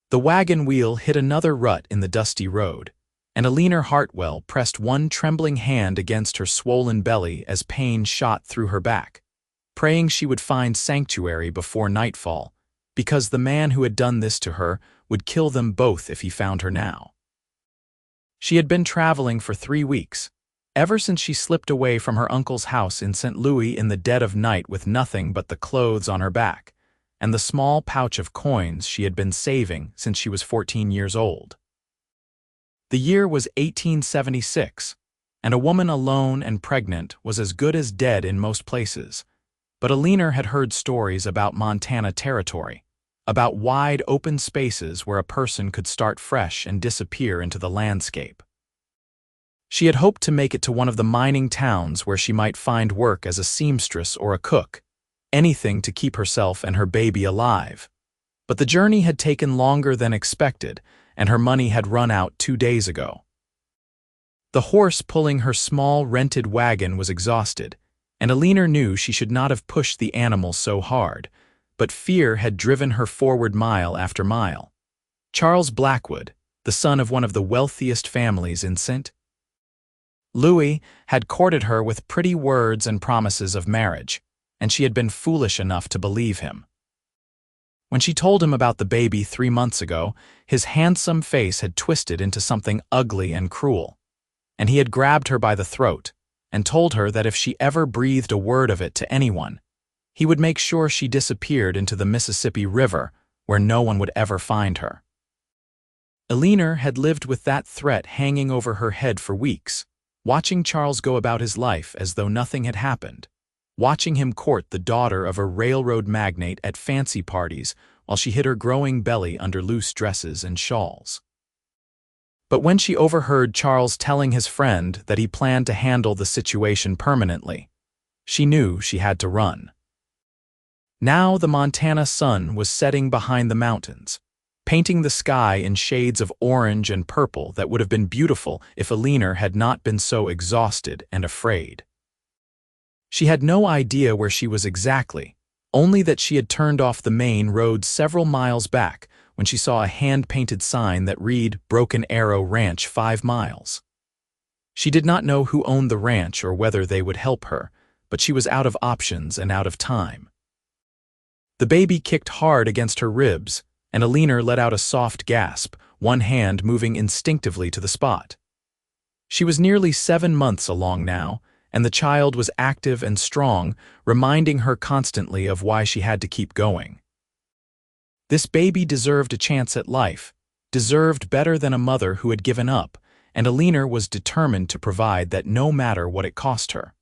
The wagon wheel hit another rut in the dusty road, and Eleanor Hartwell pressed one trembling hand against her swollen belly as pain shot through her back, praying she would find sanctuary before nightfall, because the man who had done this to her would kill them both if he found her now. She had been traveling for 3 weeks, ever since she slipped away from her uncle's house in St. Louis in the dead of night with nothing but the clothes on her back and the small pouch of coins she had been saving since she was 14 years old. The year was 1876, and a woman alone and pregnant was as good as dead in most places. But Eleanor had heard stories about Montana Territory, about wide open spaces where a person could start fresh and disappear into the landscape. She had hoped to make it to one of the mining towns where she might find work as a seamstress or a cook, anything to keep herself and her baby alive. But the journey had taken longer than expected, and her money had run out 2 days ago. The horse pulling her small rented wagon was exhausted, and Eleanor knew she should not have pushed the animal so hard, but fear had driven her forward mile after mile. Charles Blackwood, the son of one of the wealthiest families in St. Louis, had courted her with pretty words and promises of marriage, and she had been foolish enough to believe him. When she told him about the baby 3 months ago, his handsome face had twisted into something ugly and cruel, and he had grabbed her by the throat and told her that if she ever breathed a word of it to anyone, he would make sure she disappeared into the Mississippi River where no one would ever find her. Eleanor had lived with that threat hanging over her head for weeks, watching Charles go about his life as though nothing had happened, watching him court the daughter of a railroad magnate at fancy parties while she hid her growing belly under loose dresses and shawls. But when she overheard Charles telling his friend that he planned to handle the situation permanently, she knew she had to run. Now the Montana sun was setting behind the mountains, painting the sky in shades of orange and purple that would have been beautiful if Eleanor had not been so exhausted and afraid. She had no idea where she was exactly, only that she had turned off the main road several miles back when she saw a hand-painted sign that read Broken Arrow Ranch 5 miles. She did not know who owned the ranch or whether they would help her, but she was out of options and out of time. The baby kicked hard against her ribs, and Eleanor let out a soft gasp, one hand moving instinctively to the spot. She was nearly 7 months along now, and the child was active and strong, reminding her constantly of why she had to keep going. This baby deserved a chance at life, deserved better than a mother who had given up, and Eleanor was determined to provide that no matter what it cost her.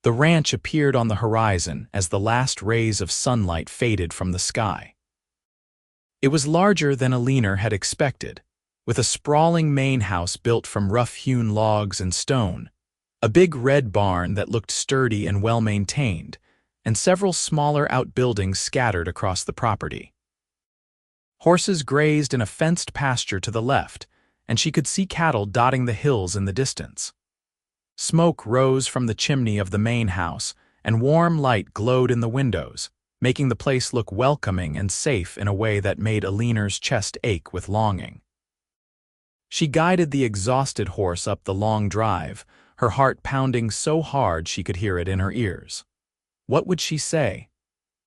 The ranch appeared on the horizon as the last rays of sunlight faded from the sky. It was larger than Eleanor had expected, with a sprawling main house built from rough-hewn logs and stone, a big red barn that looked sturdy and well-maintained, and several smaller outbuildings scattered across the property. Horses grazed in a fenced pasture to the left, and she could see cattle dotting the hills in the distance. Smoke rose from the chimney of the main house, and warm light glowed in the windows, making the place look welcoming and safe in a way that made Eleanor's chest ache with longing. She guided the exhausted horse up the long drive, her heart pounding so hard she could hear it in her ears. What would she say?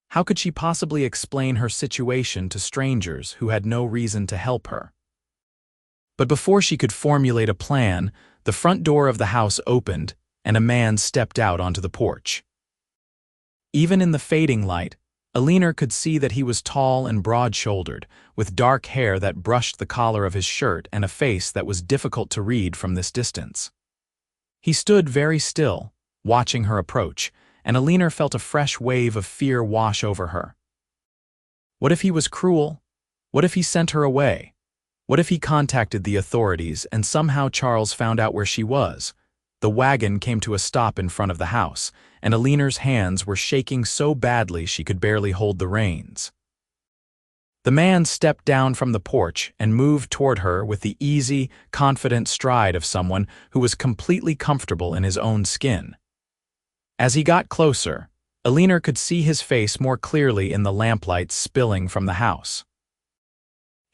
How could she possibly explain her situation to strangers who had no reason to help her? But before she could formulate a plan, the front door of the house opened, and a man stepped out onto the porch. Even in the fading light, Eleanor could see that he was tall and broad-shouldered, with dark hair that brushed the collar of his shirt and a face that was difficult to read from this distance. He stood very still, watching her approach, and Eleanor felt a fresh wave of fear wash over her. What if he was cruel? What if he sent her away? What if he contacted the authorities and somehow Charles found out where she was? The wagon came to a stop in front of the house, and Eleanor's hands were shaking so badly she could barely hold the reins. The man stepped down from the porch and moved toward her with the easy, confident stride of someone who was completely comfortable in his own skin. As he got closer, Eleanor could see his face more clearly in the lamplight spilling from the house.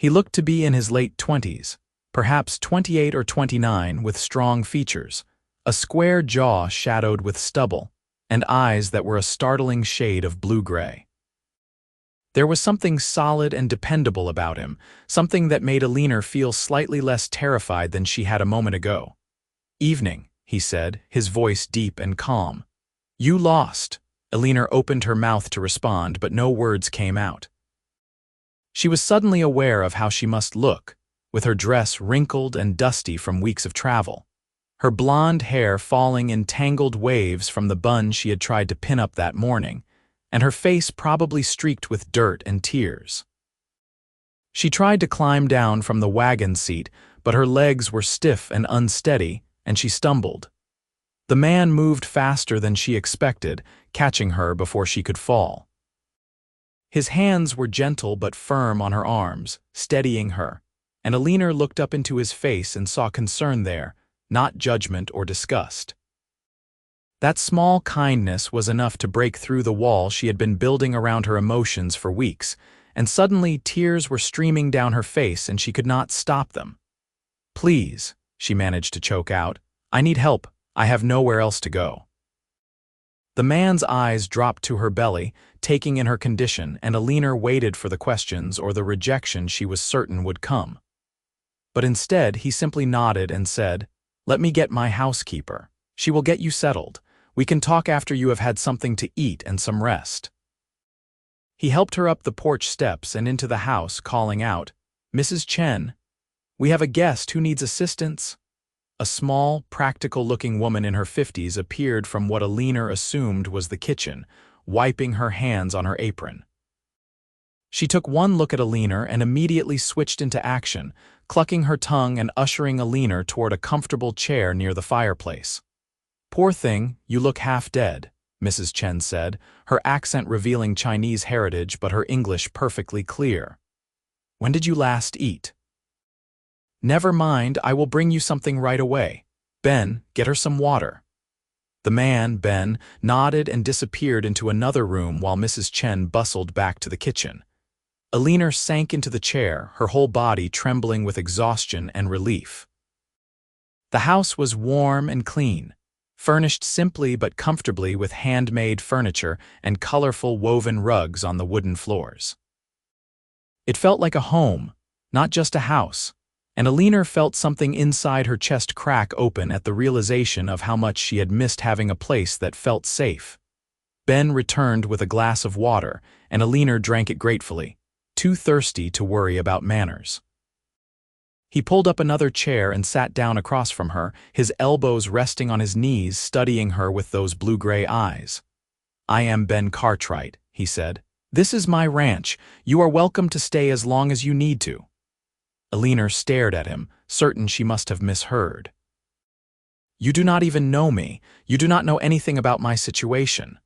He looked to be in his late 20s, perhaps 28 or 29, with strong features, a square jaw shadowed with stubble, and eyes that were a startling shade of blue-gray. There was something solid and dependable about him, something that made Eleanor feel slightly less terrified than she had a moment ago. "Evening," he said, his voice deep and calm. "You lost." Eleanor opened her mouth to respond, but no words came out. She was suddenly aware of how she must look, with her dress wrinkled and dusty from weeks of travel, her blonde hair falling in tangled waves from the bun she had tried to pin up that morning, and her face probably streaked with dirt and tears. She tried to climb down from the wagon seat, but her legs were stiff and unsteady, and she stumbled. The man moved faster than she expected, catching her before she could fall. His hands were gentle but firm on her arms, steadying her, and Eleanor looked up into his face and saw concern there, not judgment or disgust. That small kindness was enough to break through the wall she had been building around her emotions for weeks, and suddenly tears were streaming down her face and she could not stop them. "Please," she managed to choke out, "I need help. I have nowhere else to go." The man's eyes dropped to her belly, taking in her condition, and Eleanor waited for the questions or the rejection she was certain would come. But instead, he simply nodded and said, "Let me get my housekeeper. She will get you settled. We can talk after you have had something to eat and some rest." He helped her up the porch steps and into the house, calling out, "Mrs. Chen, we have a guest who needs assistance." A small, practical-looking woman in her 50s appeared from what Eleanor assumed was the kitchen, wiping her hands on her apron. She took one look at Eleanor and immediately switched into action, clucking her tongue and ushering Eleanor toward a comfortable chair near the fireplace. "Poor thing, you look half dead," Mrs. Chen said, her accent revealing Chinese heritage but her English perfectly clear. "When did you last eat?" "Never mind, I will bring you something right away. Ben, get her some water." The man, Ben, nodded and disappeared into another room while Mrs. Chen bustled back to the kitchen. Eleanor sank into the chair, her whole body trembling with exhaustion and relief. The house was warm and clean, furnished simply but comfortably with handmade furniture and colorful woven rugs on the wooden floors. It felt like a home, not just a house, and Eleanor felt something inside her chest crack open at the realization of how much she had missed having a place that felt safe. Ben returned with a glass of water, and Eleanor drank it gratefully, too thirsty to worry about manners. He pulled up another chair and sat down across from her, his elbows resting on his knees, studying her with those blue-gray eyes. "I am Ben Cartwright," he said. "This is my ranch. You are welcome to stay as long as you need to." Eleanor stared at him, certain she must have misheard. "You do not even know me. You do not know anything about my situation.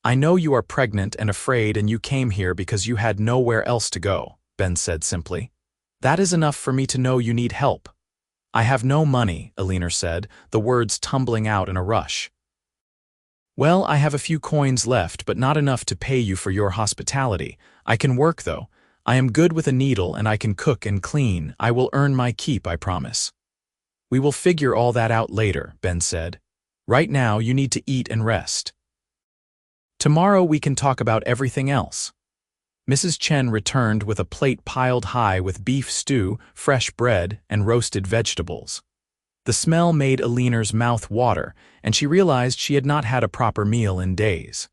I know you are pregnant and afraid and you came here because you had nowhere else to go," Ben said simply. "That is enough for me to know you need help." "I have no money," Eleanor said, the words tumbling out in a rush. "Well, I have a few coins left, but not enough to pay you for your hospitality. I can work, though. I am good with a needle and I can cook and clean. I will earn my keep, I promise." "We will figure all that out later," Ben said. "Right now, you need to eat and rest. Tomorrow we can talk about everything else." Mrs. Chen returned with a plate piled high with beef stew, fresh bread, and roasted vegetables. The smell made Eleanor's mouth water, and she realized she had not had a proper meal in days.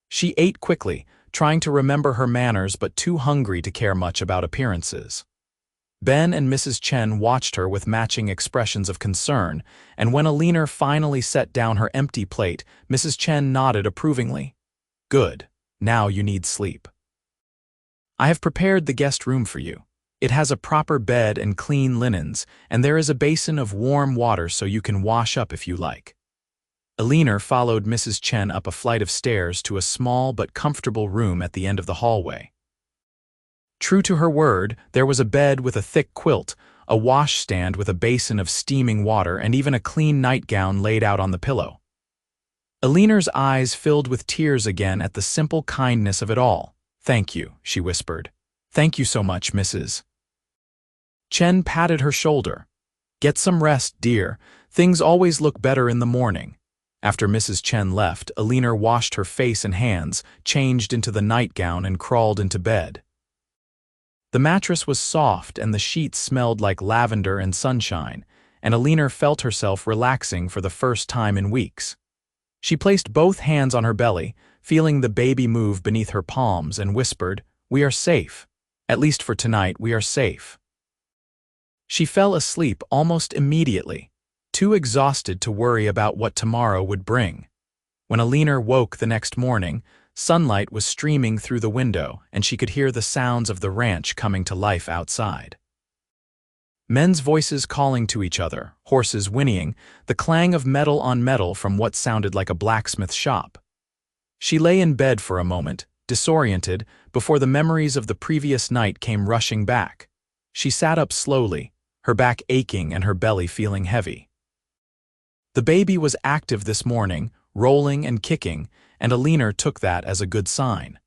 She ate quickly, trying to remember her manners but too hungry to care much about appearances. Ben and Mrs. Chen watched her with matching expressions of concern, and when Eleanor finally set down her empty plate, Mrs. Chen nodded approvingly. "Good. Now you need sleep. I have prepared the guest room for you. It has a proper bed and clean linens, and there is a basin of warm water so you can wash up if you like." Eleanor followed Mrs. Chen up a flight of stairs to a small but comfortable room at the end of the hallway. True to her word, there was a bed with a thick quilt, a washstand with a basin of steaming water, and even a clean nightgown laid out on the pillow. Eleanor's eyes filled with tears again at the simple kindness of it all. "Thank you," she whispered. Thank you so much, Mrs. Chen patted her shoulder. Get some rest, dear. Things always look better in the morning. After Mrs. Chen left, Eleanor washed her face and hands, changed into the nightgown, and crawled into bed. The mattress was soft and the sheets smelled like lavender and sunshine, and Eleanor felt herself relaxing for the first time in weeks. She placed both hands on her belly, feeling the baby move beneath her palms, and whispered, "We are safe. At least for tonight, we are safe." She fell asleep almost immediately, too exhausted to worry about what tomorrow would bring. When Eleanor woke the next morning, sunlight was streaming through the window, and she could hear the sounds of the ranch coming to life outside. Men's voices calling to each other, horses whinnying, the clang of metal on metal from what sounded like a blacksmith shop. She lay in bed for a moment, disoriented, before the memories of the previous night came rushing back. She sat up slowly, her back aching and her belly feeling heavy. The baby was active this morning, rolling and kicking, and Eleanor took that as a good sign.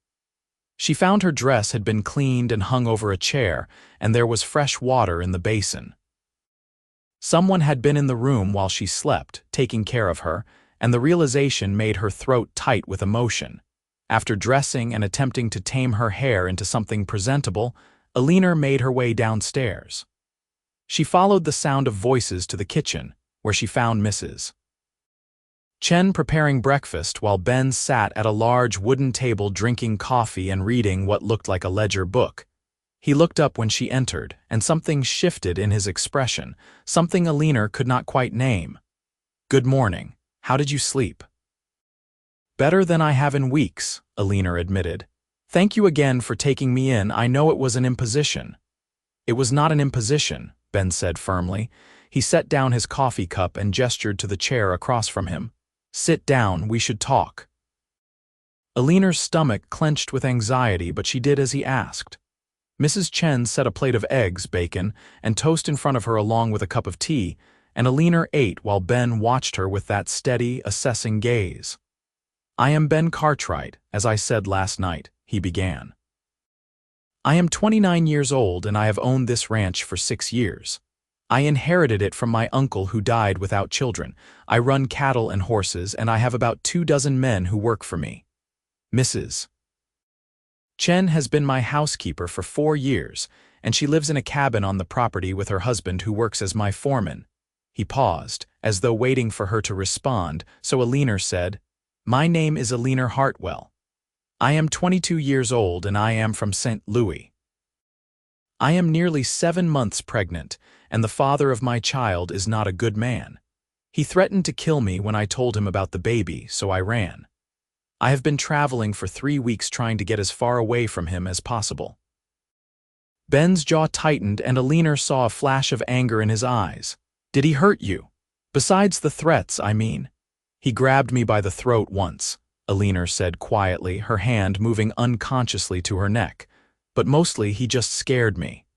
She found her dress had been cleaned and hung over a chair, and there was fresh water in the basin. Someone had been in the room while she slept, taking care of her, and the realization made her throat tight with emotion. After dressing and attempting to tame her hair into something presentable, Eleanor made her way downstairs. She followed the sound of voices to the kitchen, where she found Mrs. Chen preparing breakfast while Ben sat at a large wooden table drinking coffee and reading what looked like a ledger book. He looked up when she entered, and something shifted in his expression, something Eleanor could not quite name. "Good morning. How did you sleep?" "Better than I have in weeks," Eleanor admitted. "Thank you again for taking me in. I know it was an imposition." "It was not an imposition," Ben said firmly. He set down his coffee cup and gestured to the chair across from him. "Sit down, we should talk." Eleanor's stomach clenched with anxiety, but she did as he asked. Mrs. Chen set a plate of eggs, bacon, and toast in front of her along with a cup of tea, and Eleanor ate while Ben watched her with that steady, assessing gaze. "I am Ben Cartwright, as I said last night," he began. "I am 29 years old and I have owned this ranch for 6 years. I inherited it from my uncle who died without children. I run cattle and horses, and I have about 24 men who work for me. Mrs. Chen has been my housekeeper for 4 years, and she lives in a cabin on the property with her husband who works as my foreman." He paused, as though waiting for her to respond, so Eleanor said, "My name is Eleanor Hartwell. I am 22 years old and I am from St. Louis. I am nearly 7 months pregnant, and the father of my child is not a good man. He threatened to kill me when I told him about the baby, so I ran. I have been traveling for 3 weeks trying to get as far away from him as possible." Ben's jaw tightened and Eleanor saw a flash of anger in his eyes. "Did he hurt you? Besides the threats, I mean." "He grabbed me by the throat once," Eleanor said quietly, her hand moving unconsciously to her neck. "But mostly he just scared me.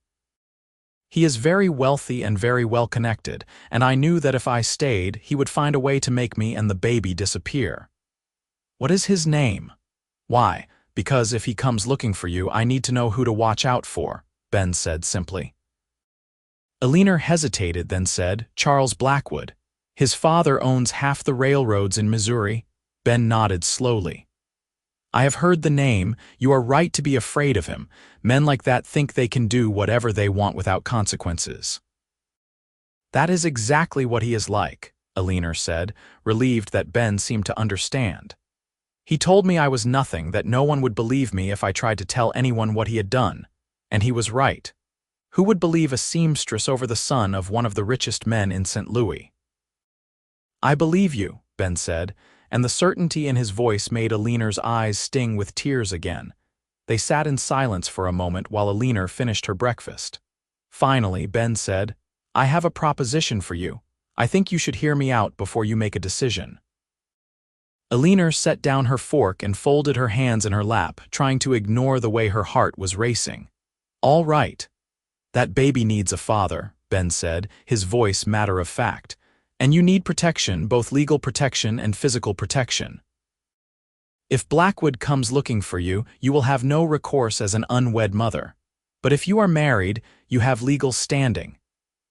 He is very wealthy and very well connected, and I knew that if I stayed, he would find a way to make me and the baby disappear." "What is his name?" "Why, because if he comes looking for you, I need to know who to watch out for," Ben said simply. Eleanor hesitated, then said, "Charles Blackwood. His father owns half the railroads in Missouri." Ben nodded slowly. "I have heard the name. You are right to be afraid of him. Men like that think they can do whatever they want without consequences." "That is exactly what he is like," Eleanor said, relieved that Ben seemed to understand. "He told me I was nothing, that no one would believe me if I tried to tell anyone what he had done. And he was right. Who would believe a seamstress over the son of one of the richest men in St. Louis?" "I believe you," Ben said, and the certainty in his voice made Eleanor's eyes sting with tears again. They sat in silence for a moment while Eleanor finished her breakfast. Finally, Ben said, "I have a proposition for you. I think you should hear me out before you make a decision." Eleanor set down her fork and folded her hands in her lap, trying to ignore the way her heart was racing. "All right. That baby needs a father," Ben said, his voice matter of fact. "And you need protection, both legal protection and physical protection. If Blackwood comes looking for you, you will have no recourse as an unwed mother. But if you are married, you have legal standing.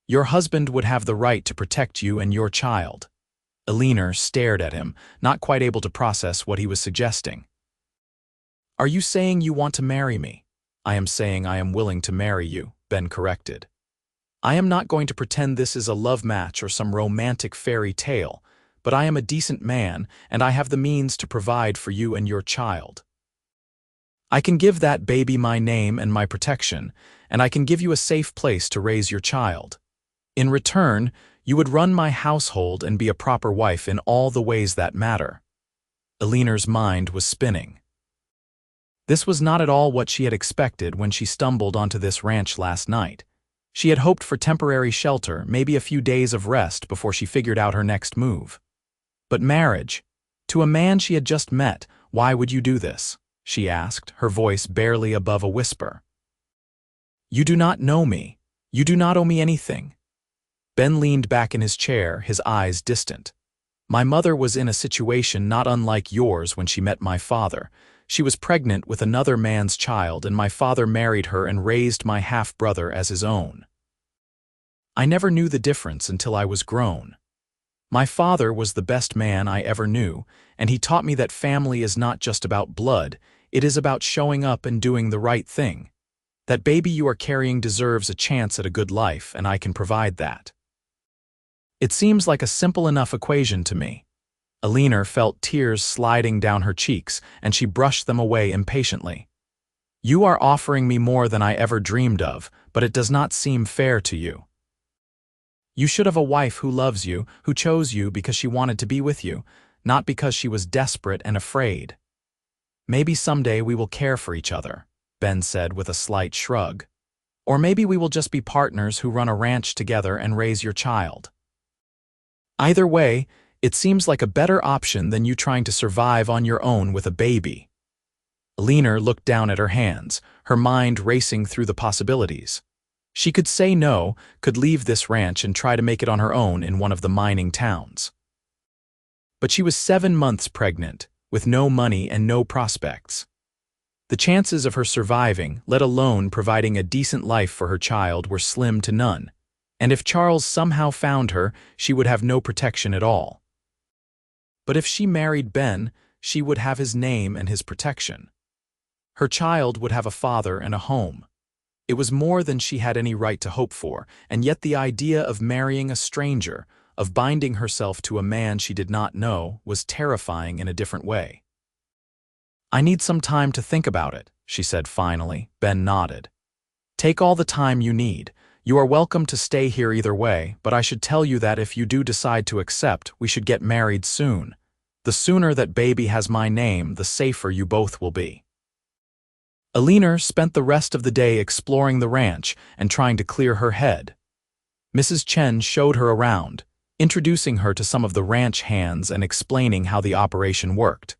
Your husband would have the right to protect you and your child." Eleanor stared at him, not quite able to process what he was suggesting. "Are you saying you want to marry me?" "I am saying I am willing to marry you," Ben corrected. "I am not going to pretend this is a love match or some romantic fairy tale, but I am a decent man and I have the means to provide for you and your child. I can give that baby my name and my protection, and I can give you a safe place to raise your child. In return, you would run my household and be a proper wife in all the ways that matter." Eleanor's mind was spinning. This was not at all what she had expected when she stumbled onto this ranch last night. She had hoped for temporary shelter, maybe a few days of rest before she figured out her next move. But marriage? To a man she had just met, "Why would you do this?" she asked, her voice barely above a whisper. "You do not know me. You do not owe me anything." Ben leaned back in his chair, his eyes distant. "My mother was in a situation not unlike yours when she met my father. She was pregnant with another man's child, and my father married her and raised my half-brother as his own. I never knew the difference until I was grown. My father was the best man I ever knew, and he taught me that family is not just about blood, it is about showing up and doing the right thing. That baby you are carrying deserves a chance at a good life, and I can provide that." It seems like a simple enough equation to me. Eleanor felt tears sliding down her cheeks, and she brushed them away impatiently. "You are offering me more than I ever dreamed of, but it does not seem fair to you. You should have a wife who loves you, who chose you because she wanted to be with you, not because she was desperate and afraid. Maybe someday we will care for each other," Ben said with a slight shrug. "Or maybe we will just be partners who run a ranch together and raise your child. Either way, it seems like a better option than you trying to survive on your own with a baby." Eleanor looked down at her hands, her mind racing through the possibilities. She could say no, could leave this ranch and try to make it on her own in one of the mining towns. But she was 7 months pregnant, with no money and no prospects. The chances of her surviving, let alone providing a decent life for her child, were slim to none, and if Charles somehow found her, she would have no protection at all. But if she married Ben, she would have his name and his protection. Her child would have a father and a home. It was more than she had any right to hope for, and yet the idea of marrying a stranger, of binding herself to a man she did not know, was terrifying in a different way. "I need some time to think about it," she said finally. Ben nodded. "Take all the time you need. You are welcome to stay here either way, but I should tell you that if you do decide to accept, we should get married soon. The sooner that baby has my name, the safer you both will be." Eleanor spent the rest of the day exploring the ranch and trying to clear her head. Mrs. Chen showed her around, introducing her to some of the ranch hands and explaining how the operation worked.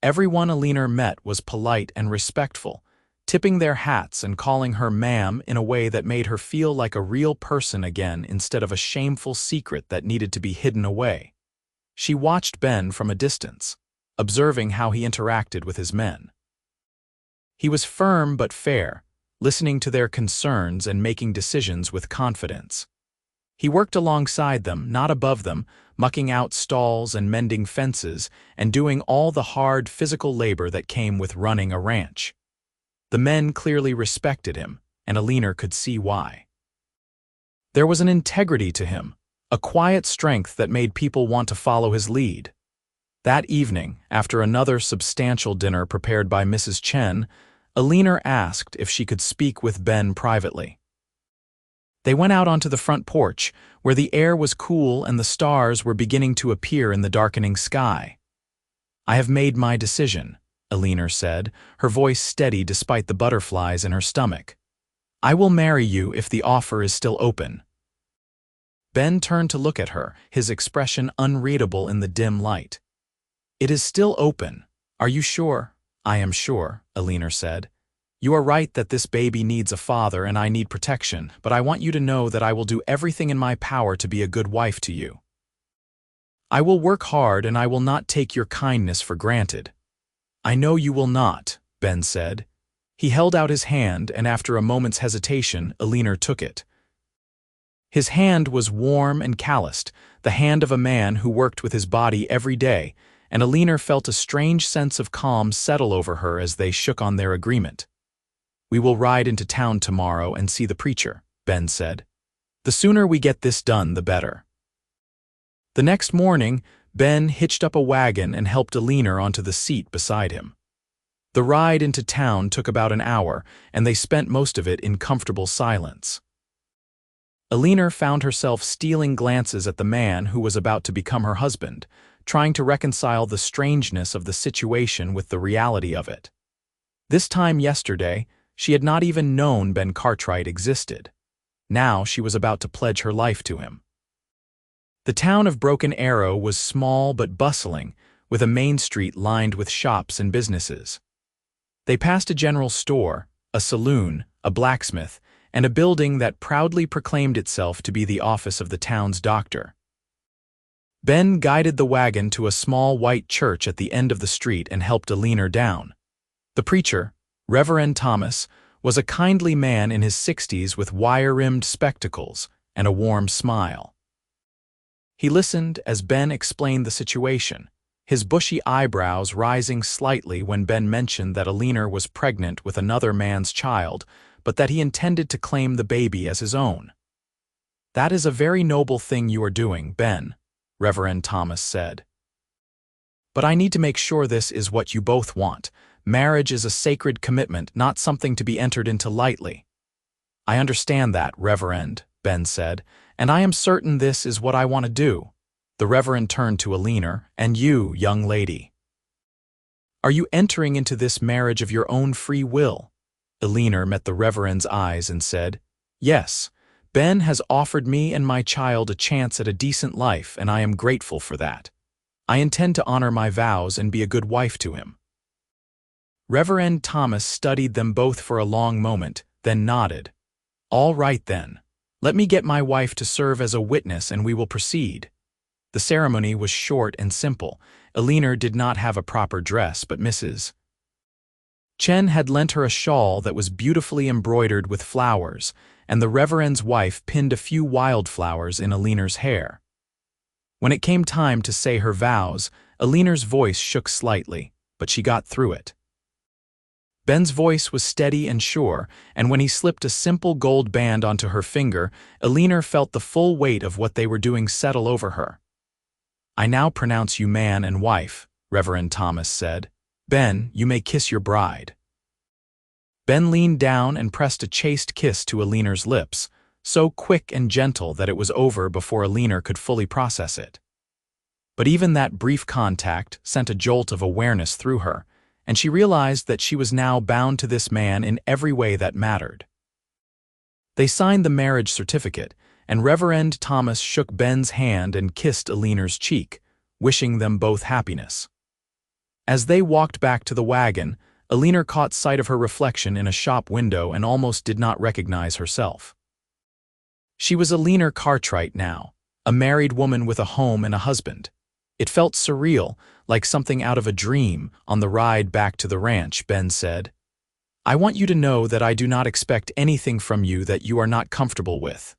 Everyone Eleanor met was polite and respectful, tipping their hats and calling her ma'am in a way that made her feel like a real person again instead of a shameful secret that needed to be hidden away. She watched Ben from a distance, observing how he interacted with his men. He was firm but fair, listening to their concerns and making decisions with confidence. He worked alongside them, not above them, mucking out stalls and mending fences and doing all the hard physical labor that came with running a ranch. The men clearly respected him, and Eleanor could see why. There was an integrity to him, a quiet strength that made people want to follow his lead. That evening, after another substantial dinner prepared by Mrs. Chen, Eleanor asked if she could speak with Ben privately. They went out onto the front porch, where the air was cool and the stars were beginning to appear in the darkening sky. "I have made my decision," Eleanor said, her voice steady despite the butterflies in her stomach. "I will marry you if the offer is still open." Ben turned to look at her, his expression unreadable in the dim light. "It is still open. Are you sure?" "I am sure," Eleanor said. "You are right that this baby needs a father and I need protection, but I want you to know that I will do everything in my power to be a good wife to you. I will work hard and I will not take your kindness for granted." "I know you will not," Ben said. He held out his hand, and after a moment's hesitation, Eleanor took it. His hand was warm and calloused, the hand of a man who worked with his body every day, and Eleanor felt a strange sense of calm settle over her as they shook on their agreement. "We will ride into town tomorrow and see the preacher," Ben said. "The sooner we get this done, the better." The next morning, Ben hitched up a wagon and helped Eleanor onto the seat beside him. The ride into town took about an hour, and they spent most of it in comfortable silence. Eleanor found herself stealing glances at the man who was about to become her husband, trying to reconcile the strangeness of the situation with the reality of it. This time yesterday, she had not even known Ben Cartwright existed. Now she was about to pledge her life to him. The town of Broken Arrow was small but bustling, with a main street lined with shops and businesses. They passed a general store, a saloon, a blacksmith, and a building that proudly proclaimed itself to be the office of the town's doctor. Ben guided the wagon to a small white church at the end of the street and helped Eleanor down. The preacher, Reverend Thomas, was a kindly man in his 60s with wire-rimmed spectacles and a warm smile. He listened as Ben explained the situation, his bushy eyebrows rising slightly when Ben mentioned that Eleanor was pregnant with another man's child, but that he intended to claim the baby as his own. "That is a very noble thing you are doing, Ben," Reverend Thomas said. "But I need to make sure this is what you both want. Marriage is a sacred commitment, not something to be entered into lightly." "I understand that, Reverend," Ben said, "and I am certain this is what I want to do." The Reverend turned to Eleanor, "And you, young lady. Are you entering into this marriage of your own free will?" Eleanor met the Reverend's eyes and said, "Yes, Ben has offered me and my child a chance at a decent life, and I am grateful for that. I intend to honor my vows and be a good wife to him." Reverend Thomas studied them both for a long moment, then nodded. "All right then. Let me get my wife to serve as a witness and we will proceed." The ceremony was short and simple. Eleanor did not have a proper dress, but Mrs. Chen had lent her a shawl that was beautifully embroidered with flowers, and the Reverend's wife pinned a few wildflowers in Eleanor's hair. When it came time to say her vows, Eleanor's voice shook slightly, but she got through it. Ben's voice was steady and sure, and when he slipped a simple gold band onto her finger, Eleanor felt the full weight of what they were doing settle over her. "I now pronounce you man and wife," Reverend Thomas said. "Ben, you may kiss your bride." Ben leaned down and pressed a chaste kiss to Eleanor's lips, so quick and gentle that it was over before Eleanor could fully process it. But even that brief contact sent a jolt of awareness through her, and she realized that she was now bound to this man in every way that mattered. They signed the marriage certificate, and Reverend Thomas shook Ben's hand and kissed Eleanor's cheek, wishing them both happiness. As they walked back to the wagon, Eleanor caught sight of her reflection in a shop window and almost did not recognize herself. She was Eleanor Cartwright now, a married woman with a home and a husband. It felt surreal, like something out of a dream. On the ride back to the ranch, Ben said, "I want you to know that I do not expect anything from you that you are not comfortable with.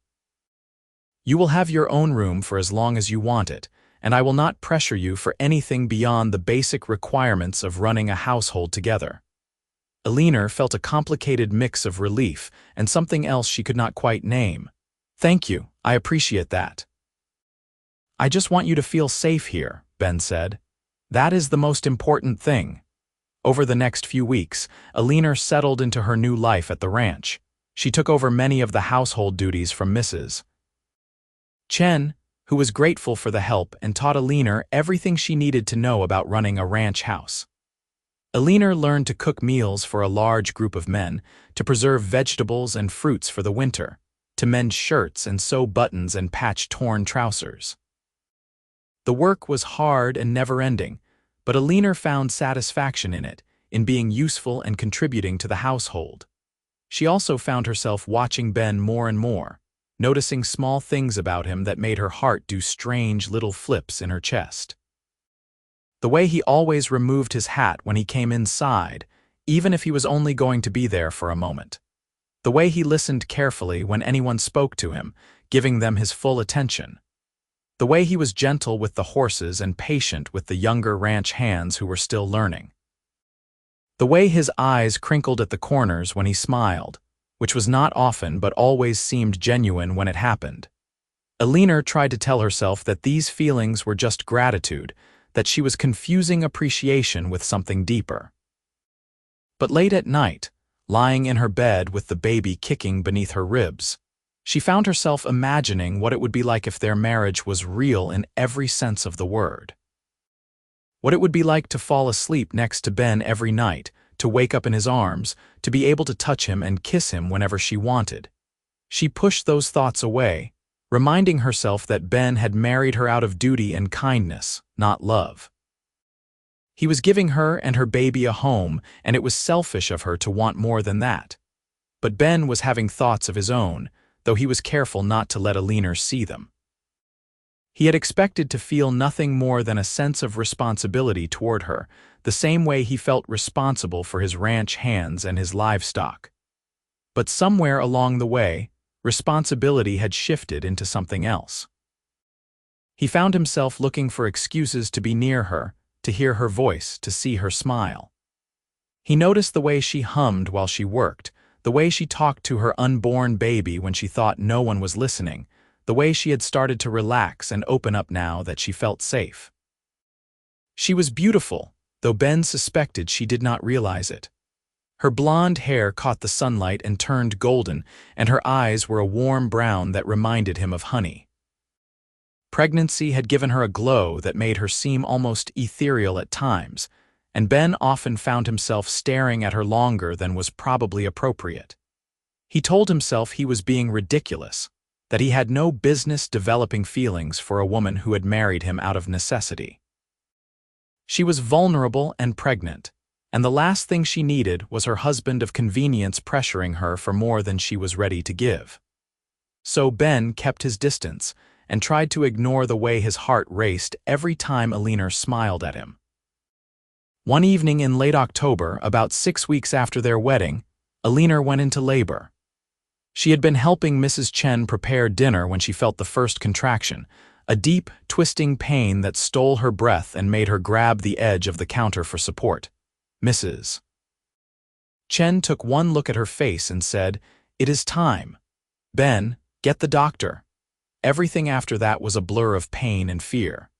You will have your own room for as long as you want it, and I will not pressure you for anything beyond the basic requirements of running a household together." Eleanor felt a complicated mix of relief and something else she could not quite name. "Thank you, I appreciate that." "I just want you to feel safe here," Ben said. "That is the most important thing." Over the next few weeks, Eleanor settled into her new life at the ranch. She took over many of the household duties from Mrs. Chen, who was grateful for the help and taught Eleanor everything she needed to know about running a ranch house. Eleanor learned to cook meals for a large group of men, to preserve vegetables and fruits for the winter, to mend shirts and sew buttons and patch torn trousers. The work was hard and never-ending, but Eleanor found satisfaction in it, in being useful and contributing to the household. She also found herself watching Ben more and more, noticing small things about him that made her heart do strange little flips in her chest. The way he always removed his hat when he came inside, even if he was only going to be there for a moment. The way he listened carefully when anyone spoke to him, giving them his full attention. The way he was gentle with the horses and patient with the younger ranch hands who were still learning. The way his eyes crinkled at the corners when he smiled, which was not often but always seemed genuine when it happened. Eleanor tried to tell herself that these feelings were just gratitude, that she was confusing appreciation with something deeper. But late at night, lying in her bed with the baby kicking beneath her ribs, she found herself imagining what it would be like if their marriage was real in every sense of the word. What it would be like to fall asleep next to Ben every night, to wake up in his arms, to be able to touch him and kiss him whenever she wanted. She pushed those thoughts away, reminding herself that Ben had married her out of duty and kindness, not love. He was giving her and her baby a home, and it was selfish of her to want more than that. But Ben was having thoughts of his own, though he was careful not to let Eleanor see them. He had expected to feel nothing more than a sense of responsibility toward her, the same way he felt responsible for his ranch hands and his livestock. But somewhere along the way, responsibility had shifted into something else. He found himself looking for excuses to be near her, to hear her voice, to see her smile. He noticed the way she hummed while she worked, the way she talked to her unborn baby when she thought no one was listening, the way she had started to relax and open up now that she felt safe. She was beautiful, though Ben suspected she did not realize it. Her blonde hair caught the sunlight and turned golden, and her eyes were a warm brown that reminded him of honey. Pregnancy had given her a glow that made her seem almost ethereal at times, and Ben often found himself staring at her longer than was probably appropriate. He told himself he was being ridiculous, that he had no business developing feelings for a woman who had married him out of necessity. She was vulnerable and pregnant, and the last thing she needed was her husband of convenience pressuring her for more than she was ready to give. So Ben kept his distance and tried to ignore the way his heart raced every time Eleanor smiled at him. One evening in late October, about 6 weeks after their wedding, Eleanor went into labor. She had been helping Mrs. Chen prepare dinner when she felt the first contraction, a deep, twisting pain that stole her breath and made her grab the edge of the counter for support. Mrs. Chen took one look at her face and said, "It is time. Ben, get the doctor." Everything after that was a blur of pain and fear.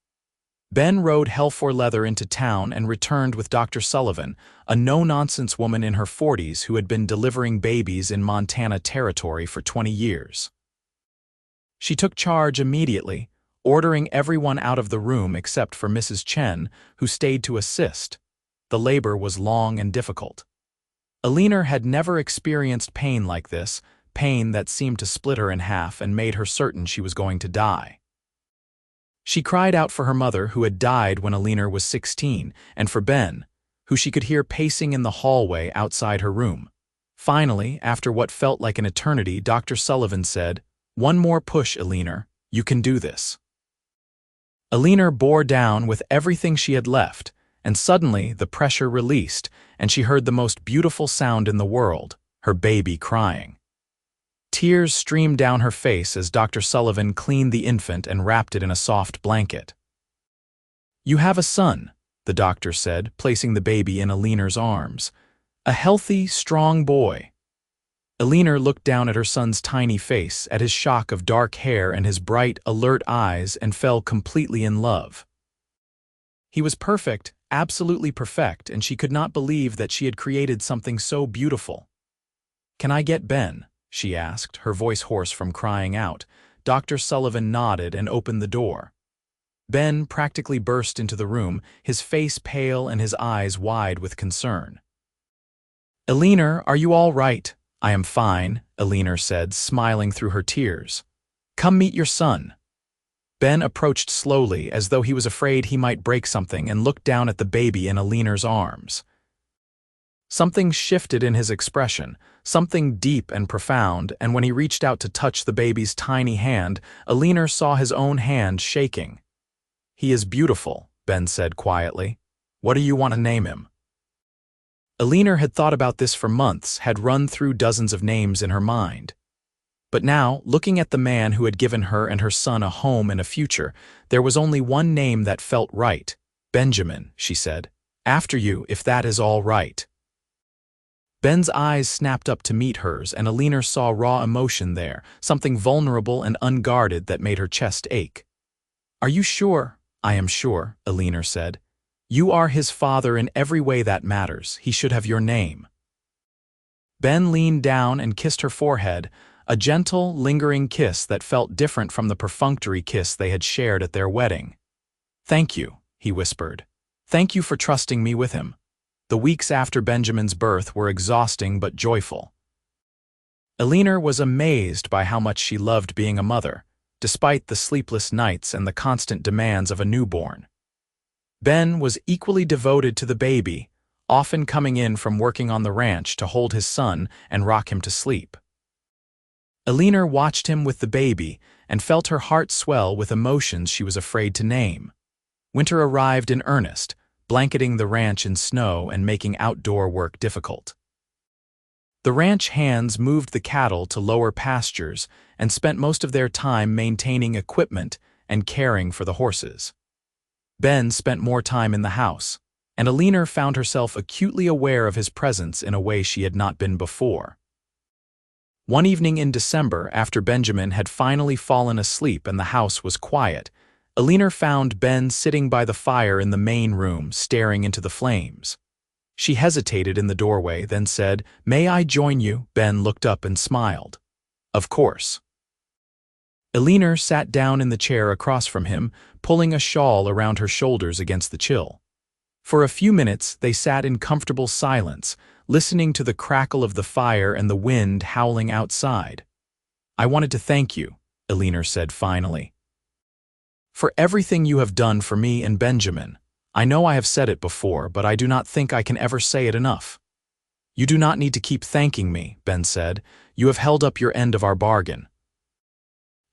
Ben rode hell for leather into town and returned with Dr. Sullivan, a no-nonsense woman in her 40s who had been delivering babies in Montana Territory for 20 years. She took charge immediately, ordering everyone out of the room except for Mrs. Chen, who stayed to assist. The labor was long and difficult. Eleanor had never experienced pain like this, pain that seemed to split her in half and made her certain she was going to die. She cried out for her mother, who had died when Eleanor was 16, and for Ben, who she could hear pacing in the hallway outside her room. Finally, after what felt like an eternity, Dr. Sullivan said, "One more push, Eleanor. You can do this." Eleanor bore down with everything she had left, and suddenly the pressure released, and she heard the most beautiful sound in the world, her baby crying. Tears streamed down her face as Dr. Sullivan cleaned the infant and wrapped it in a soft blanket. "You have a son," the doctor said, placing the baby in Eleanor's arms. "A healthy, strong boy." Eleanor looked down at her son's tiny face, at his shock of dark hair and his bright, alert eyes, and fell completely in love. He was perfect, absolutely perfect, and she could not believe that she had created something so beautiful. "Can I get Ben?" she asked, her voice hoarse from crying out. Dr. Sullivan nodded and opened the door. Ben practically burst into the room, his face pale and his eyes wide with concern. "Eleanor, are you all right?" "I am fine," Eleanor said, smiling through her tears. "Come meet your son." Ben approached slowly, as though he was afraid he might break something, and looked down at the baby in Eleanor's arms. Something shifted in his expression, something deep and profound, and when he reached out to touch the baby's tiny hand, Eleanor saw his own hand shaking. "He is beautiful," Ben said quietly. "What do you want to name him?" Eleanor had thought about this for months, had run through dozens of names in her mind. But now, looking at the man who had given her and her son a home and a future, there was only one name that felt right. Benjamin, she said. After you, if that is all right. Ben's eyes snapped up to meet hers, and Eleanor saw raw emotion there, something vulnerable and unguarded that made her chest ache. Are you sure? I am sure, Eleanor said. You are his father in every way that matters. He should have your name. Ben leaned down and kissed her forehead, a gentle, lingering kiss that felt different from the perfunctory kiss they had shared at their wedding. Thank you, he whispered. Thank you for trusting me with him. The weeks after Benjamin's birth were exhausting but joyful. Eleanor was amazed by how much she loved being a mother, despite the sleepless nights and the constant demands of a newborn. Ben was equally devoted to the baby, often coming in from working on the ranch to hold his son and rock him to sleep. Eleanor watched him with the baby and felt her heart swell with emotions she was afraid to name. Winter arrived in earnest, blanketing the ranch in snow and making outdoor work difficult. The ranch hands moved the cattle to lower pastures and spent most of their time maintaining equipment and caring for the horses. Ben spent more time in the house, and Eleanor found herself acutely aware of his presence in a way she had not been before. One evening in December, after Benjamin had finally fallen asleep and the house was quiet, Eleanor found Ben sitting by the fire in the main room, staring into the flames. She hesitated in the doorway, then said, "May I join you?" Ben looked up and smiled. "Of course." Eleanor sat down in the chair across from him, pulling a shawl around her shoulders against the chill. For a few minutes, they sat in comfortable silence, listening to the crackle of the fire and the wind howling outside. "I wanted to thank you," Eleanor said finally, "for everything you have done for me and Benjamin. I know I have said it before, but I do not think I can ever say it enough." "You do not need to keep thanking me," Ben said. "You have held up your end of our bargain.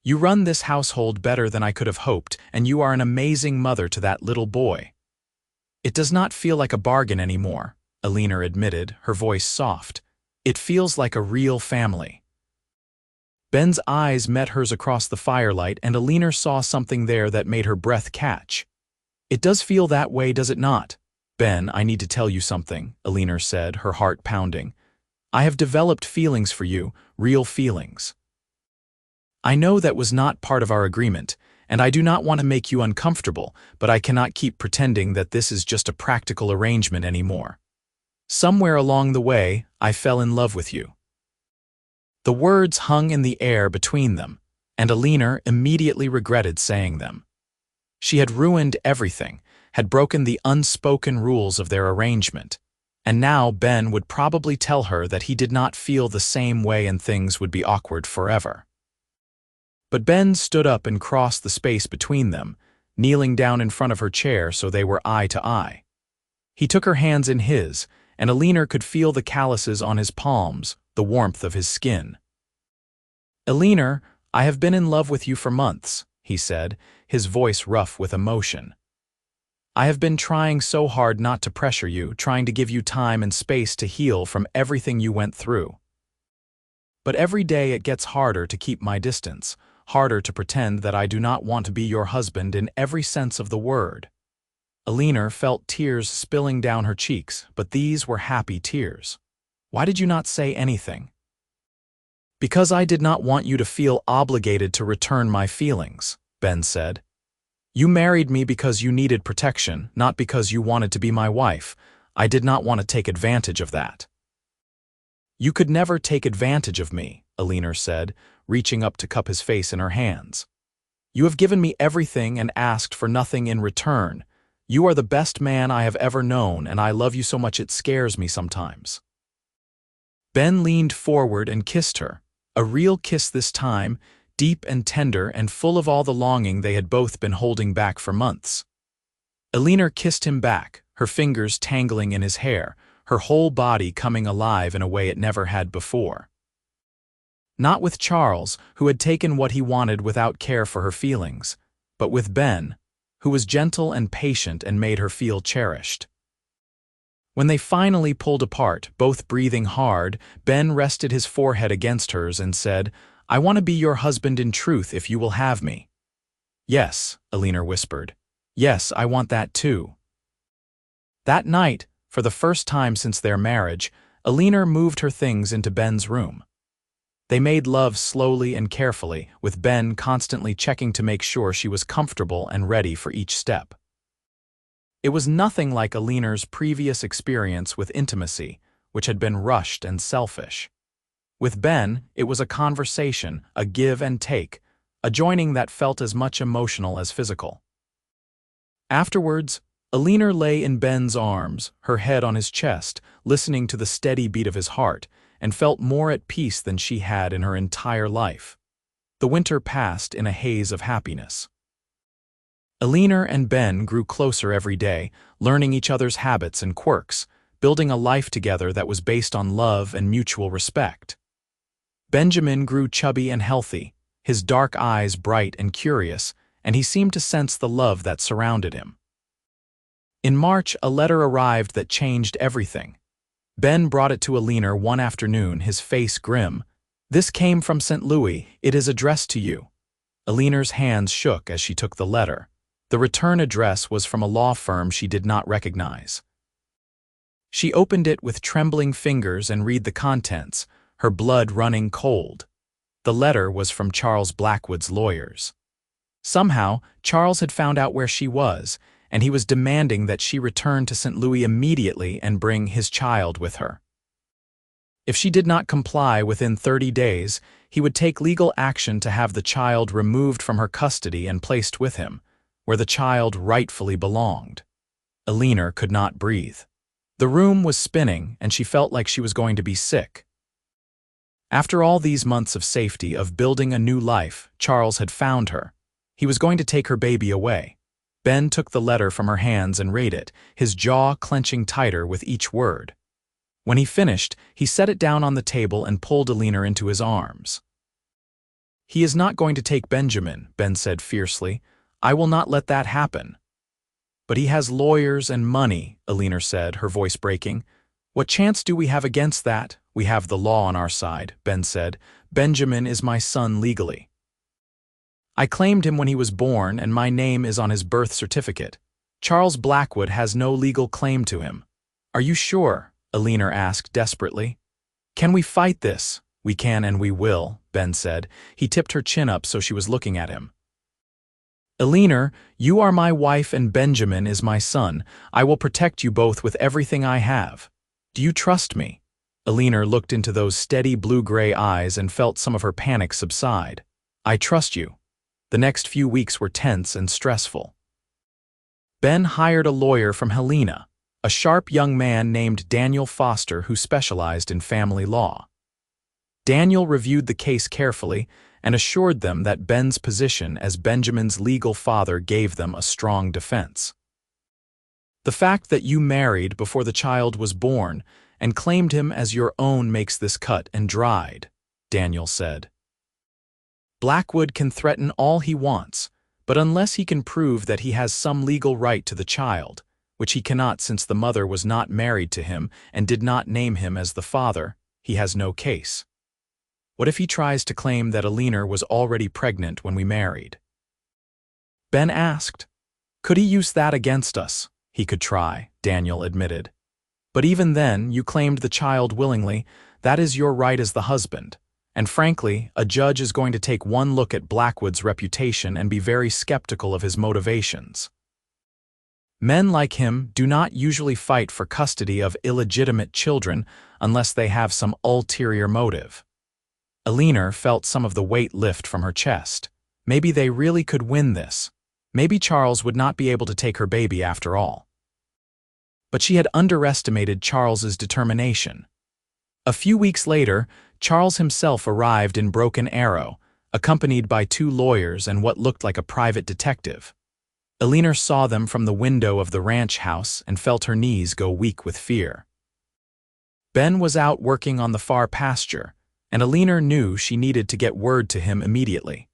You run this household better than I could have hoped, and you are an amazing mother to that little boy." "It does not feel like a bargain anymore," Eleanor admitted, her voice soft. "It feels like a real family." Ben's eyes met hers across the firelight, and Eleanor saw something there that made her breath catch. "It does feel that way, does it not?" "Ben, I need to tell you something," Eleanor said, her heart pounding. "I have developed feelings for you, real feelings. I know that was not part of our agreement, and I do not want to make you uncomfortable, but I cannot keep pretending that this is just a practical arrangement anymore. Somewhere along the way, I fell in love with you." The words hung in the air between them, and Eleanor immediately regretted saying them. She had ruined everything, had broken the unspoken rules of their arrangement, and now Ben would probably tell her that he did not feel the same way and things would be awkward forever. But Ben stood up and crossed the space between them, kneeling down in front of her chair so they were eye to eye. He took her hands in his, and Eleanor could feel the calluses on his palms, the warmth of his skin. "Eleanor, I have been in love with you for months," he said, his voice rough with emotion. "I have been trying so hard not to pressure you, trying to give you time and space to heal from everything you went through. But every day it gets harder to keep my distance, harder to pretend that I do not want to be your husband in every sense of the word." Eleanor felt tears spilling down her cheeks, but these were happy tears. "Why did you not say anything?" "Because I did not want you to feel obligated to return my feelings," Ben said. "You married me because you needed protection, not because you wanted to be my wife. I did not want to take advantage of that." "You could never take advantage of me," Eleanor said, reaching up to cup his face in her hands. "You have given me everything and asked for nothing in return. You are the best man I have ever known, and I love you so much it scares me sometimes." Ben leaned forward and kissed her, a real kiss this time, deep and tender and full of all the longing they had both been holding back for months. Eleanor kissed him back, her fingers tangling in his hair, her whole body coming alive in a way it never had before. Not with Charles, who had taken what he wanted without care for her feelings, but with Ben, who was gentle and patient and made her feel cherished. When they finally pulled apart, both breathing hard, Ben rested his forehead against hers and said, "I want to be your husband in truth if you will have me." "Yes," Eleanor whispered. "Yes, I want that too." That night, for the first time since their marriage, Eleanor moved her things into Ben's room. They made love slowly and carefully, with Ben constantly checking to make sure she was comfortable and ready for each step. It was nothing like Eleanor's previous experience with intimacy, which had been rushed and selfish. With Ben, it was a conversation, a give and take, a joining that felt as much emotional as physical. Afterwards, Eleanor lay in Ben's arms, her head on his chest, listening to the steady beat of his heart, and felt more at peace than she had in her entire life. The winter passed in a haze of happiness. Eleanor and Ben grew closer every day, learning each other's habits and quirks, building a life together that was based on love and mutual respect. Benjamin grew chubby and healthy, his dark eyes bright and curious, and he seemed to sense the love that surrounded him. In March, a letter arrived that changed everything. Ben brought it to Eleanor one afternoon, his face grim. "This came from St. Louis. It is addressed to you." Eleanor's hands shook as she took the letter. The return address was from a law firm she did not recognize. She opened it with trembling fingers and read the contents, her blood running cold. The letter was from Charles Blackwood's lawyers. Somehow, Charles had found out where she was, and he was demanding that she return to St. Louis immediately and bring his child with her. If she did not comply within 30 days, he would take legal action to have the child removed from her custody and placed with him, where the child rightfully belonged. Eleanor could not breathe. The room was spinning, and she felt like she was going to be sick. After all these months of safety, of building a new life, Charles had found her. He was going to take her baby away. Ben took the letter from her hands and read it, his jaw clenching tighter with each word. When he finished, he set it down on the table and pulled Eleanor into his arms. "He is not going to take Benjamin," Ben said fiercely. "I will not let that happen." "But he has lawyers and money," Eleanor said, her voice breaking. "What chance do we have against that?" "We have the law on our side," Ben said. "Benjamin is my son legally. I claimed him when he was born, and my name is on his birth certificate. Charles Blackwood has no legal claim to him." "Are you sure?" Eleanor asked desperately. "Can we fight this?" "We can and we will," Ben said. He tipped her chin up so she was looking at him. "Eleanor, you are my wife and Benjamin is my son. I will protect you both with everything I have. Do you trust me?" Eleanor looked into those steady blue-gray eyes and felt some of her panic subside. "I trust you." The next few weeks were tense and stressful. Ben hired a lawyer from Helena, a sharp young man named Daniel Foster who specialized in family law. Daniel reviewed the case carefully and assured them that Ben's position as Benjamin's legal father gave them a strong defense. "The fact that you married before the child was born and claimed him as your own makes this cut and dried," Daniel said. "Blackwood can threaten all he wants, but unless he can prove that he has some legal right to the child, which he cannot since the mother was not married to him and did not name him as the father, he has no case. What if he tries to claim that Eleanor was already pregnant when we married?" Ben asked. "Could he use that against us?" "He could try," Daniel admitted. "But even then, you claimed the child willingly. That is your right as the husband. And frankly, a judge is going to take one look at Blackwood's reputation and be very skeptical of his motivations. Men like him do not usually fight for custody of illegitimate children unless they have some ulterior motive." Eleanor felt some of the weight lift from her chest. Maybe they really could win this. Maybe Charles would not be able to take her baby after all. But she had underestimated Charles's determination. A few weeks later, Charles himself arrived in Broken Arrow, accompanied by 2 lawyers and what looked like a private detective. Eleanor saw them from the window of the ranch house and felt her knees go weak with fear. Ben was out working on the far pasture, and Eleanor knew she needed to get word to him immediately.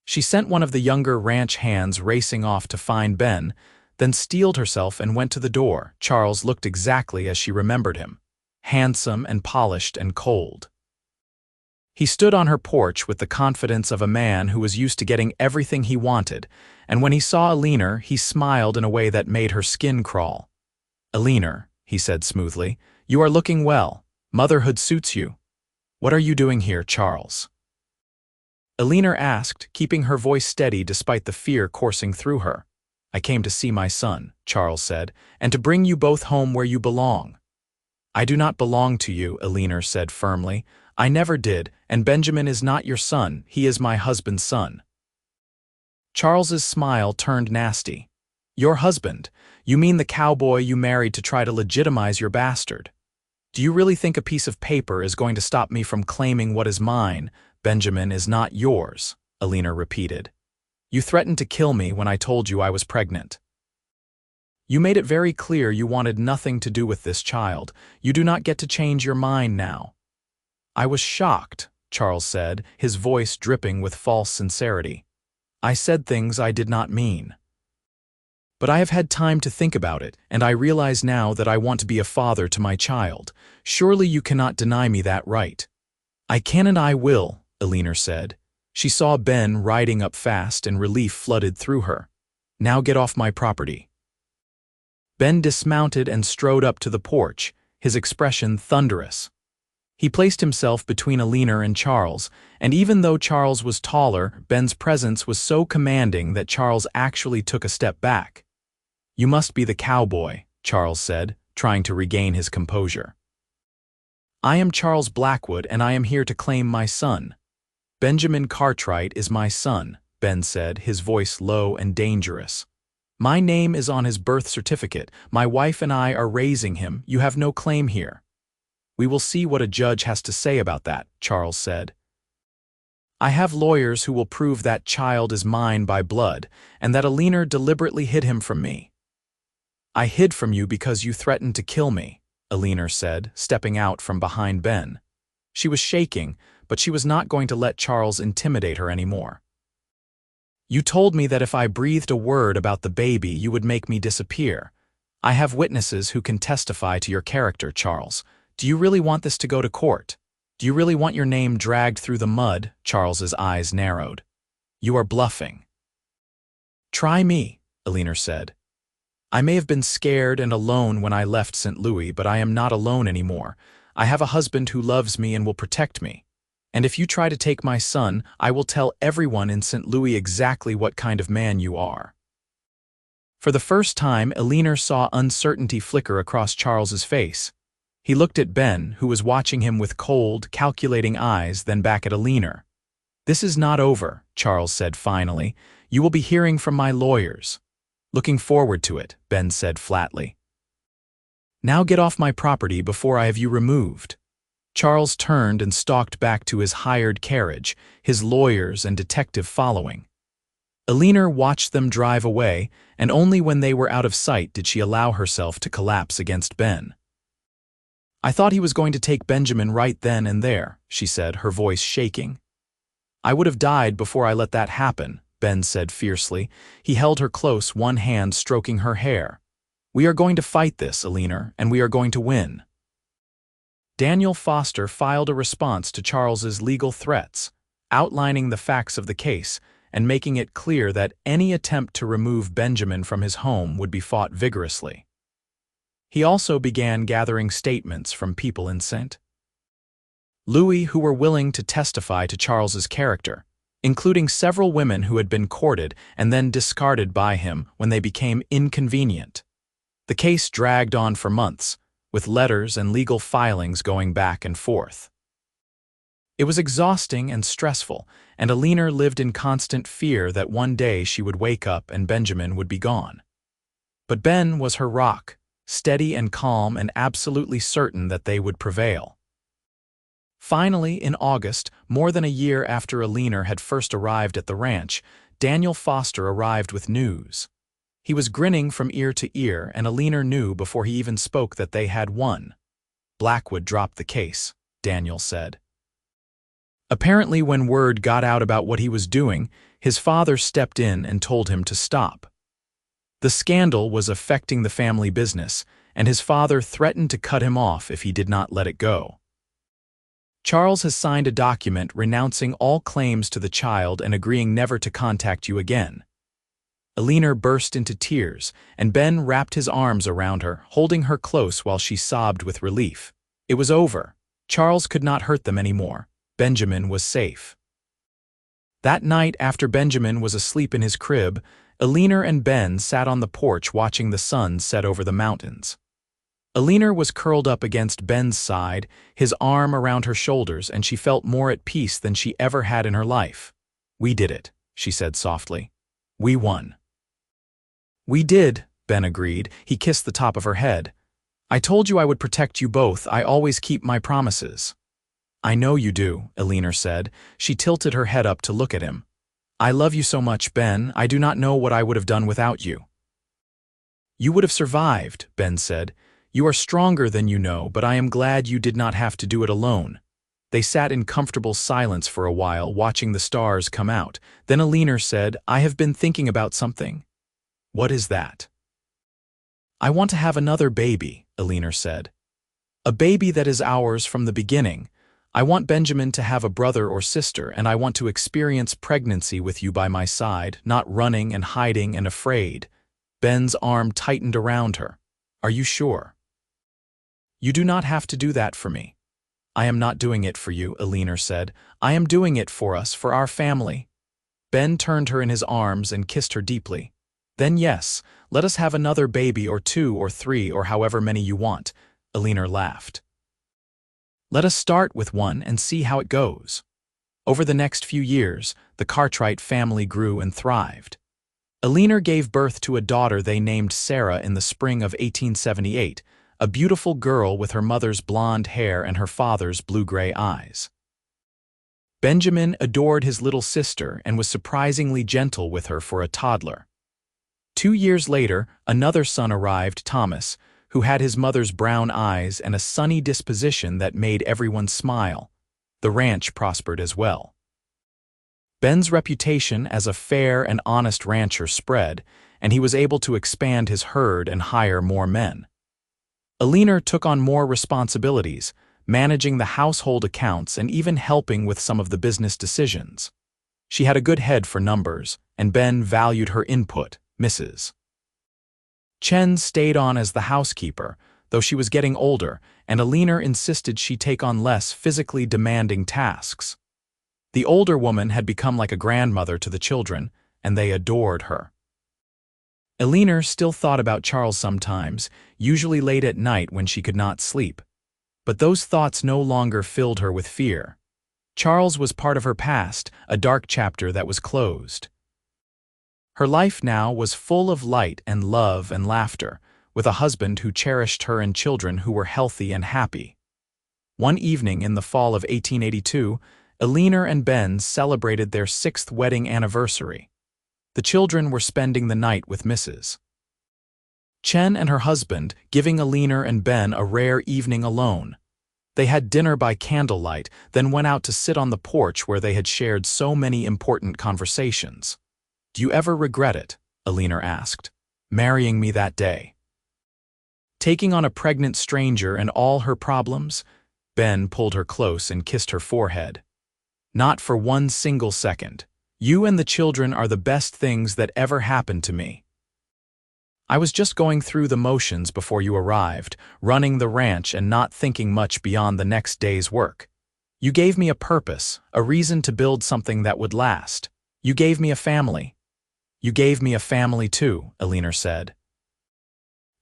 She sent one of the younger ranch hands racing off to find Ben, then steeled herself and went to the door. Charles looked exactly as she remembered him, handsome and polished and cold. He stood on her porch with the confidence of a man who was used to getting everything he wanted, and when he saw Eleanor, he smiled in a way that made her skin crawl. "Eleanor," he said smoothly, "you are looking well. Motherhood suits you. What are you doing here, Charles?" Eleanor asked, keeping her voice steady despite the fear coursing through her. "I came to see my son," Charles said, "and to bring you both home where you belong." "I do not belong to you," Eleanor said firmly. "I never did, and Benjamin is not your son, he is my husband's son." Charles's smile turned nasty. "Your husband? You mean the cowboy you married to try to legitimize your bastard? Do you really think a piece of paper is going to stop me from claiming what is mine? Benjamin is not yours," Eleanor repeated. "You threatened to kill me when I told you I was pregnant. You made it very clear you wanted nothing to do with this child. You do not get to change your mind now." "I was shocked," Charles said, his voice dripping with false sincerity. "I said things I did not mean. But I have had time to think about it, and I realize now that I want to be a father to my child. Surely you cannot deny me that right." "I can and I will," Eleanor said. She saw Ben riding up fast and relief flooded through her. "Now get off my property." Ben dismounted and strode up to the porch, his expression thunderous. He placed himself between Eleanor and Charles, and even though Charles was taller, Ben's presence was so commanding that Charles actually took a step back. "You must be the cowboy," Charles said, trying to regain his composure. "I am Charles Blackwood, and I am here to claim my son." "Benjamin Cartwright is my son," Ben said, his voice low and dangerous. "My name is on his birth certificate. My wife and I are raising him. You have no claim here." "We will see what a judge has to say about that," Charles said. "I have lawyers who will prove that child is mine by blood, and that Eleanor deliberately hid him from me." "I hid from you because you threatened to kill me," Eleanor said, stepping out from behind Ben. She was shaking, but she was not going to let Charles intimidate her anymore. "You told me that if I breathed a word about the baby, you would make me disappear. I have witnesses who can testify to your character, Charles. Do you really want this to go to court? Do you really want your name dragged through the mud?" Charles's eyes narrowed. "You are bluffing." "Try me," Eleanor said. "I may have been scared and alone when I left St. Louis, but I am not alone anymore. I have a husband who loves me and will protect me. And if you try to take my son, I will tell everyone in St. Louis exactly what kind of man you are." For the first time, Eleanor saw uncertainty flicker across Charles's face. He looked at Ben, who was watching him with cold, calculating eyes, then back at Eleanor. "This is not over," Charles said finally. "You will be hearing from my lawyers." "Looking forward to it," Ben said flatly. "Now get off my property before I have you removed." Charles turned and stalked back to his hired carriage, his lawyers and detective following. Eleanor watched them drive away, and only when they were out of sight did she allow herself to collapse against Ben. "I thought he was going to take Benjamin right then and there," she said, her voice shaking. "I would have died before I let that happen," Ben said fiercely. He held her close, one hand stroking her hair. "We are going to fight this, Eleanor, and we are going to win." Daniel Foster filed a response to Charles's legal threats, outlining the facts of the case and making it clear that any attempt to remove Benjamin from his home would be fought vigorously. He also began gathering statements from people in St. Louis who were willing to testify to Charles's character, including several women who had been courted and then discarded by him when they became inconvenient. The case dragged on for months, with letters and legal filings going back and forth. It was exhausting and stressful, and Eleanor lived in constant fear that one day she would wake up and Benjamin would be gone. But Ben was her rock, steady and calm and absolutely certain that they would prevail. Finally, in August, more than a year after Eleanor had first arrived at the ranch, Daniel Foster arrived with news. He was grinning from ear to ear, and Eleanor knew before he even spoke that they had won. "Blackwood dropped the case," Daniel said. Apparently, when word got out about what he was doing, his father stepped in and told him to stop. The scandal was affecting the family business, and his father threatened to cut him off if he did not let it go. Charles has signed a document renouncing all claims to the child and agreeing never to contact you again. Eleanor burst into tears, and Ben wrapped his arms around her, holding her close while she sobbed with relief. It was over. Charles could not hurt them anymore. Benjamin was safe. That night, after Benjamin was asleep in his crib, Eleanor and Ben sat on the porch watching the sun set over the mountains. Eleanor was curled up against Ben's side, his arm around her shoulders, and she felt more at peace than she ever had in her life. "We did it," she said softly. "We won." "We did," Ben agreed. He kissed the top of her head. "I told you I would protect you both. I always keep my promises." "I know you do," Eleanor said. She tilted her head up to look at him. "I love you so much, Ben. I do not know what I would have done without you." "You would have survived," Ben said. "You are stronger than you know, but I am glad you did not have to do it alone." They sat in comfortable silence for a while, watching the stars come out. Then Eleanor said, "I have been thinking about something." "What is that?" "I want to have another baby," Eleanor said. "A baby that is ours from the beginning. I want Benjamin to have a brother or sister, and I want to experience pregnancy with you by my side, not running and hiding and afraid." Ben's arm tightened around her. "Are you sure?" "You do not have to do that for me." "I am not doing it for you," Eleanor said. "I am doing it for us, for our family." Ben turned her in his arms and kissed her deeply. "Then yes, let us have another baby or 2 or 3 or however many you want," Eleanor laughed. "Let us start with one and see how it goes." Over the next few years, the Cartwright family grew and thrived. Eleanor gave birth to a daughter they named Sarah in the spring of 1878, a beautiful girl with her mother's blonde hair and her father's blue-gray eyes. Benjamin adored his little sister and was surprisingly gentle with her for a toddler. 2 years later, another son arrived, Thomas, who had his mother's brown eyes and a sunny disposition that made everyone smile. The ranch prospered as well. Ben's reputation as a fair and honest rancher spread, and he was able to expand his herd and hire more men. Eleanor took on more responsibilities, managing the household accounts and even helping with some of the business decisions. She had a good head for numbers, and Ben valued her input, Mrs. Chen stayed on as the housekeeper, though she was getting older, and Eleanor insisted she take on less physically demanding tasks. The older woman had become like a grandmother to the children, and they adored her. Eleanor still thought about Charles sometimes, usually late at night when she could not sleep. But those thoughts no longer filled her with fear. Charles was part of her past, a dark chapter that was closed. Her life now was full of light and love and laughter, with a husband who cherished her and children who were healthy and happy. One evening in the fall of 1882, Eleanor and Ben celebrated their 6th wedding anniversary. The children were spending the night with Mrs. Chen and her husband, giving Eleanor and Ben a rare evening alone. They had dinner by candlelight, then went out to sit on the porch where they had shared so many important conversations. "Do you ever regret it?" Eleanor asked. "Marrying me that day?" "Taking on a pregnant stranger and all her problems?" Ben pulled her close and kissed her forehead. "Not for one single second. You and the children are the best things that ever happened to me. I was just going through the motions before you arrived, running the ranch and not thinking much beyond the next day's work. You gave me a purpose, a reason to build something that would last. You gave me a family." "You gave me a family too," Eleanor said.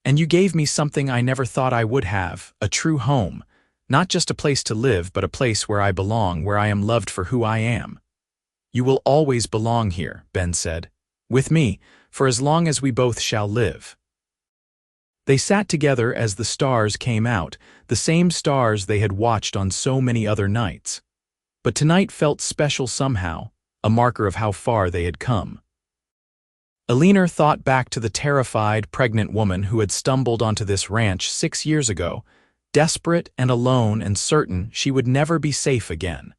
"And you gave me something I never thought I would have, a true home. Not just a place to live, but a place where I belong, where I am loved for who I am." "You will always belong here," Ben said. "With me, for as long as we both shall live." They sat together as the stars came out, the same stars they had watched on so many other nights. But tonight felt special somehow, a marker of how far they had come. Eleanor thought back to the terrified, pregnant woman who had stumbled onto this ranch 6 years ago, desperate and alone and certain she would never be safe again.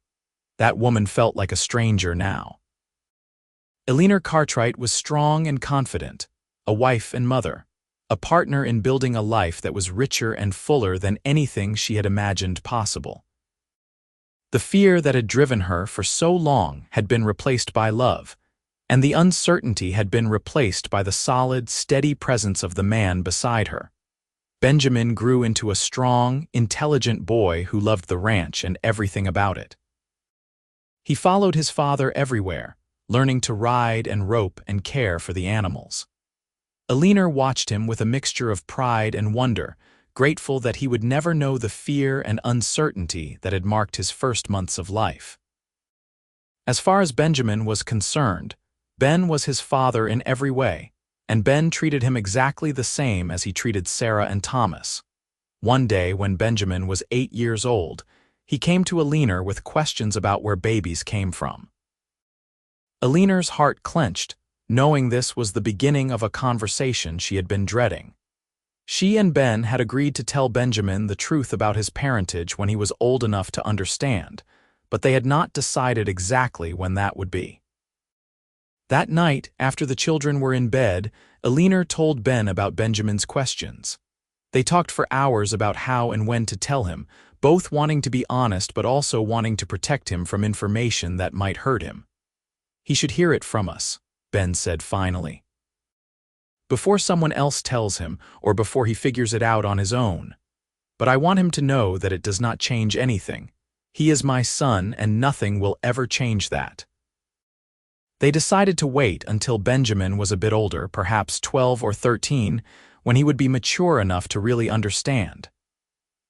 That woman felt like a stranger now. Eleanor Cartwright was strong and confident. a wife and mother, a partner in building a life that was richer and fuller than anything she had imagined possible. The fear that had driven her for so long had been replaced by love, and the uncertainty had been replaced by the solid, steady presence of the man beside her. Benjamin grew into a strong, intelligent boy who loved the ranch and everything about it. He followed his father everywhere, learning to ride and rope and care for the animals. Eleanor watched him with a mixture of pride and wonder, grateful that he would never know the fear and uncertainty that had marked his first months of life. As far as Benjamin was concerned, Ben was his father in every way, and Ben treated him exactly the same as he treated Sarah and Thomas. One day, when Benjamin was 8 years old, he came to Eleanor with questions about where babies came from. Eleanor's heart clenched, knowing this was the beginning of a conversation she had been dreading. She and Ben had agreed to tell Benjamin the truth about his parentage when he was old enough to understand, but they had not decided exactly when that would be. That night, after the children were in bed, Eleanor told Ben about Benjamin's questions. They talked for hours about how and when to tell him, both wanting to be honest but also wanting to protect him from information that might hurt him. "He should hear it from us," Ben said finally. "Before someone else tells him, or before he figures it out on his own. But I want him to know that it does not change anything. He is my son, and nothing will ever change that." They decided to wait until Benjamin was a bit older, perhaps 12 or 13, when he would be mature enough to really understand.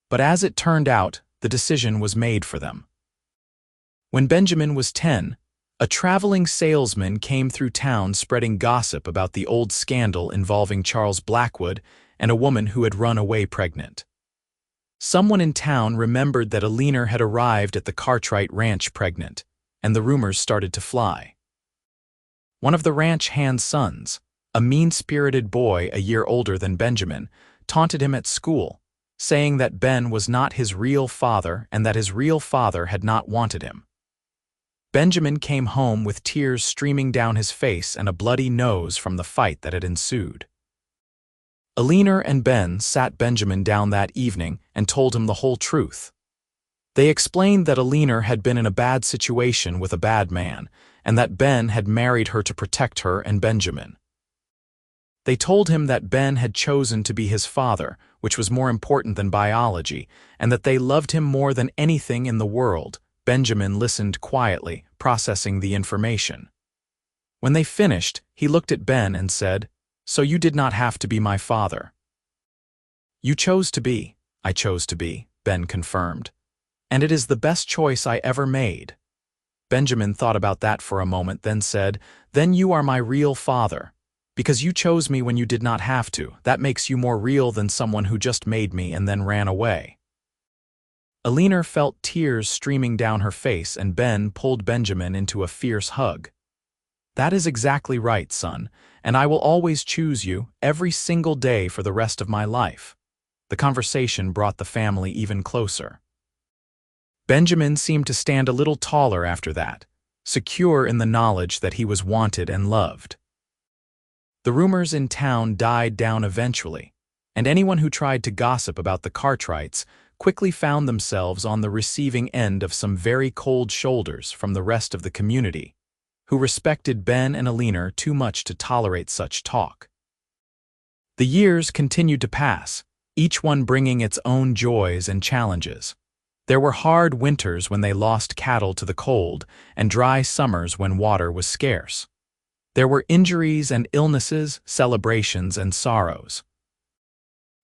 But as it turned out, the decision was made for them. When Benjamin was 10, a traveling salesman came through town spreading gossip about the old scandal involving Charles Blackwood and a woman who had run away pregnant. Someone in town remembered that Eleanor had arrived at the Cartwright ranch pregnant, and the rumors started to fly. One of the ranch hand's sons, a mean-spirited boy a year older than Benjamin, taunted him at school, saying that Ben was not his real father and that his real father had not wanted him. Benjamin came home with tears streaming down his face and a bloody nose from the fight that had ensued. Eleanor and Ben sat Benjamin down that evening and told him the whole truth. They explained that Eleanor had been in a bad situation with a bad man, and that Ben had married her to protect her and Benjamin. They told him that Ben had chosen to be his father, which was more important than biology, and that they loved him more than anything in the world. Benjamin listened quietly, processing the information. When they finished, he looked at Ben and said, "So you did not have to be my father." "You chose to be, I chose to be," Ben confirmed. "And it is the best choice I ever made." Benjamin thought about that for a moment, then said, "Then you are my real father. Because you chose me when you did not have to, that makes you more real than someone who just made me and then ran away." Eleanor felt tears streaming down her face, and Ben pulled Benjamin into a fierce hug. "That is exactly right, son, and I will always choose you every single day for the rest of my life." The conversation brought the family even closer. Benjamin seemed to stand a little taller after that, secure in the knowledge that he was wanted and loved. The rumors in town died down eventually, and anyone who tried to gossip about the Cartwrights quickly found themselves on the receiving end of some very cold shoulders from the rest of the community, who respected Ben and Eleanor too much to tolerate such talk. The years continued to pass, each one bringing its own joys and challenges. There were hard winters when they lost cattle to the cold, and dry summers when water was scarce. There were injuries and illnesses, celebrations and sorrows.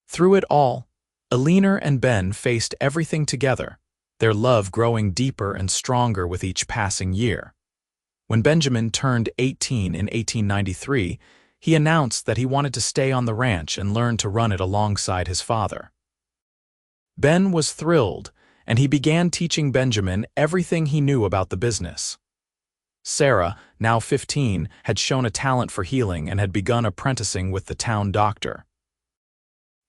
Through it all, Eleanor and Ben faced everything together, their love growing deeper and stronger with each passing year. When Benjamin turned 18 in 1893, he announced that he wanted to stay on the ranch and learn to run it alongside his father. Ben was thrilled, and he began teaching Benjamin everything he knew about the business. Sarah, now 15, had shown a talent for healing and had begun apprenticing with the town doctor.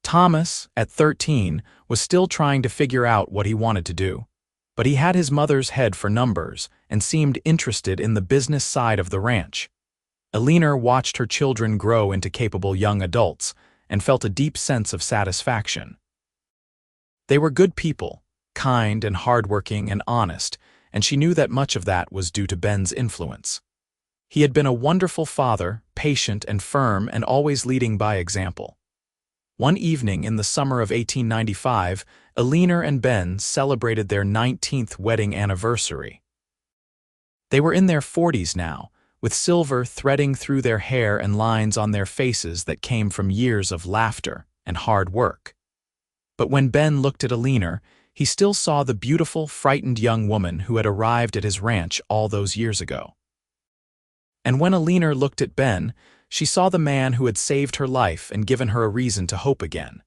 Thomas, at 13, was still trying to figure out what he wanted to do, but he had his mother's head for numbers and seemed interested in the business side of the ranch. Eleanor watched her children grow into capable young adults and felt a deep sense of satisfaction. They were good people, kind and hardworking and honest, and she knew that much of that was due to Ben's influence. He had been a wonderful father, patient and firm and always leading by example. One evening in the summer of 1895, Eleanor and Ben celebrated their 19th wedding anniversary. They were in their 40s now, with silver threading through their hair and lines on their faces that came from years of laughter and hard work. But when Ben looked at Eleanor, he still saw the beautiful, frightened young woman who had arrived at his ranch all those years ago. And when Eleanor looked at Ben, she saw the man who had saved her life and given her a reason to hope again.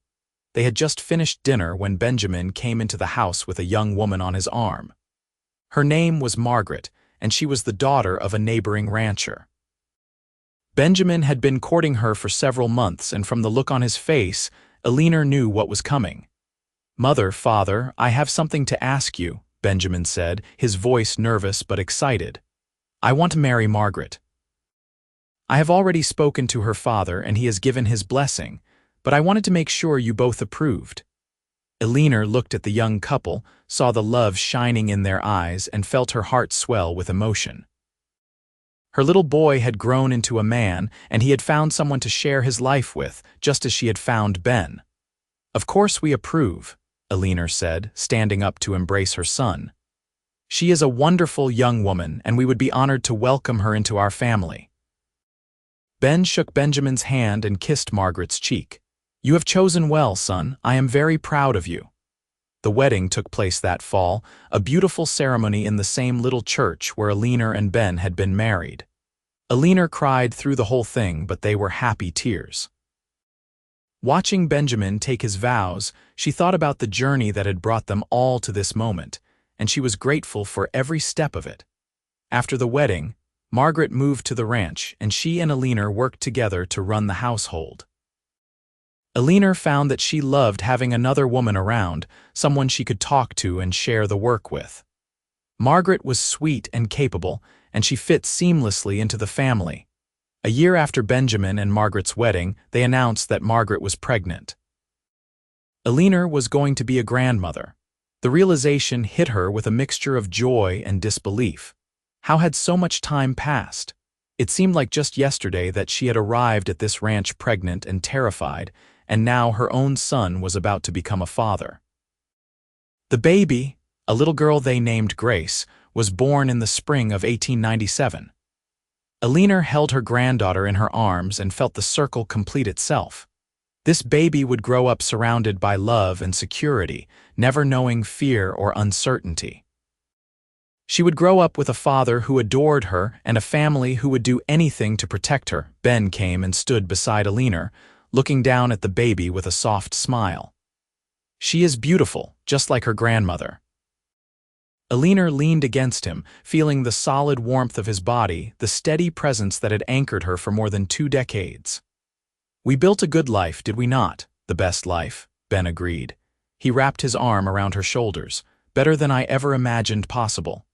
They had just finished dinner when Benjamin came into the house with a young woman on his arm. Her name was Margaret, and she was the daughter of a neighboring rancher. Benjamin had been courting her for several months, and from the look on his face, Eleanor knew what was coming. "Mother, father, I have something to ask you," Benjamin said, his voice nervous but excited. "I want to marry Margaret. I have already spoken to her father and he has given his blessing, but I wanted to make sure you both approved." Eleanor looked at the young couple, saw the love shining in their eyes, and felt her heart swell with emotion. Her little boy had grown into a man, and he had found someone to share his life with, just as she had found Ben. "Of course we approve," Eleanor said, standing up to embrace her son. "She is a wonderful young woman, and we would be honored to welcome her into our family." Ben shook Benjamin's hand and kissed Margaret's cheek. "You have chosen well, son. I am very proud of you." The wedding took place that fall, a beautiful ceremony in the same little church where Eleanor and Ben had been married. Eleanor cried through the whole thing, but they were happy tears. Watching Benjamin take his vows, she thought about the journey that had brought them all to this moment, and she was grateful for every step of it. After the wedding, Margaret moved to the ranch, and she and Eleanor worked together to run the household. Eleanor found that she loved having another woman around, someone she could talk to and share the work with. Margaret was sweet and capable, and she fit seamlessly into the family. A year after Benjamin and Margaret's wedding, they announced that Margaret was pregnant. Eleanor was going to be a grandmother. The realization hit her with a mixture of joy and disbelief. How had so much time passed? It seemed like just yesterday that she had arrived at this ranch pregnant and terrified, and now her own son was about to become a father. The baby, a little girl they named Grace, was born in the spring of 1897. Eleanor held her granddaughter in her arms and felt the circle complete itself. This baby would grow up surrounded by love and security, never knowing fear or uncertainty. She would grow up with a father who adored her and a family who would do anything to protect her. Ben came and stood beside Eleanor, looking down at the baby with a soft smile. "She is beautiful, just like her grandmother." Eleanor leaned against him, feeling the solid warmth of his body, the steady presence that had anchored her for more than 2 decades. "We built a good life, did we not? The best life," Ben agreed. He wrapped his arm around her shoulders. "Better than I ever imagined possible."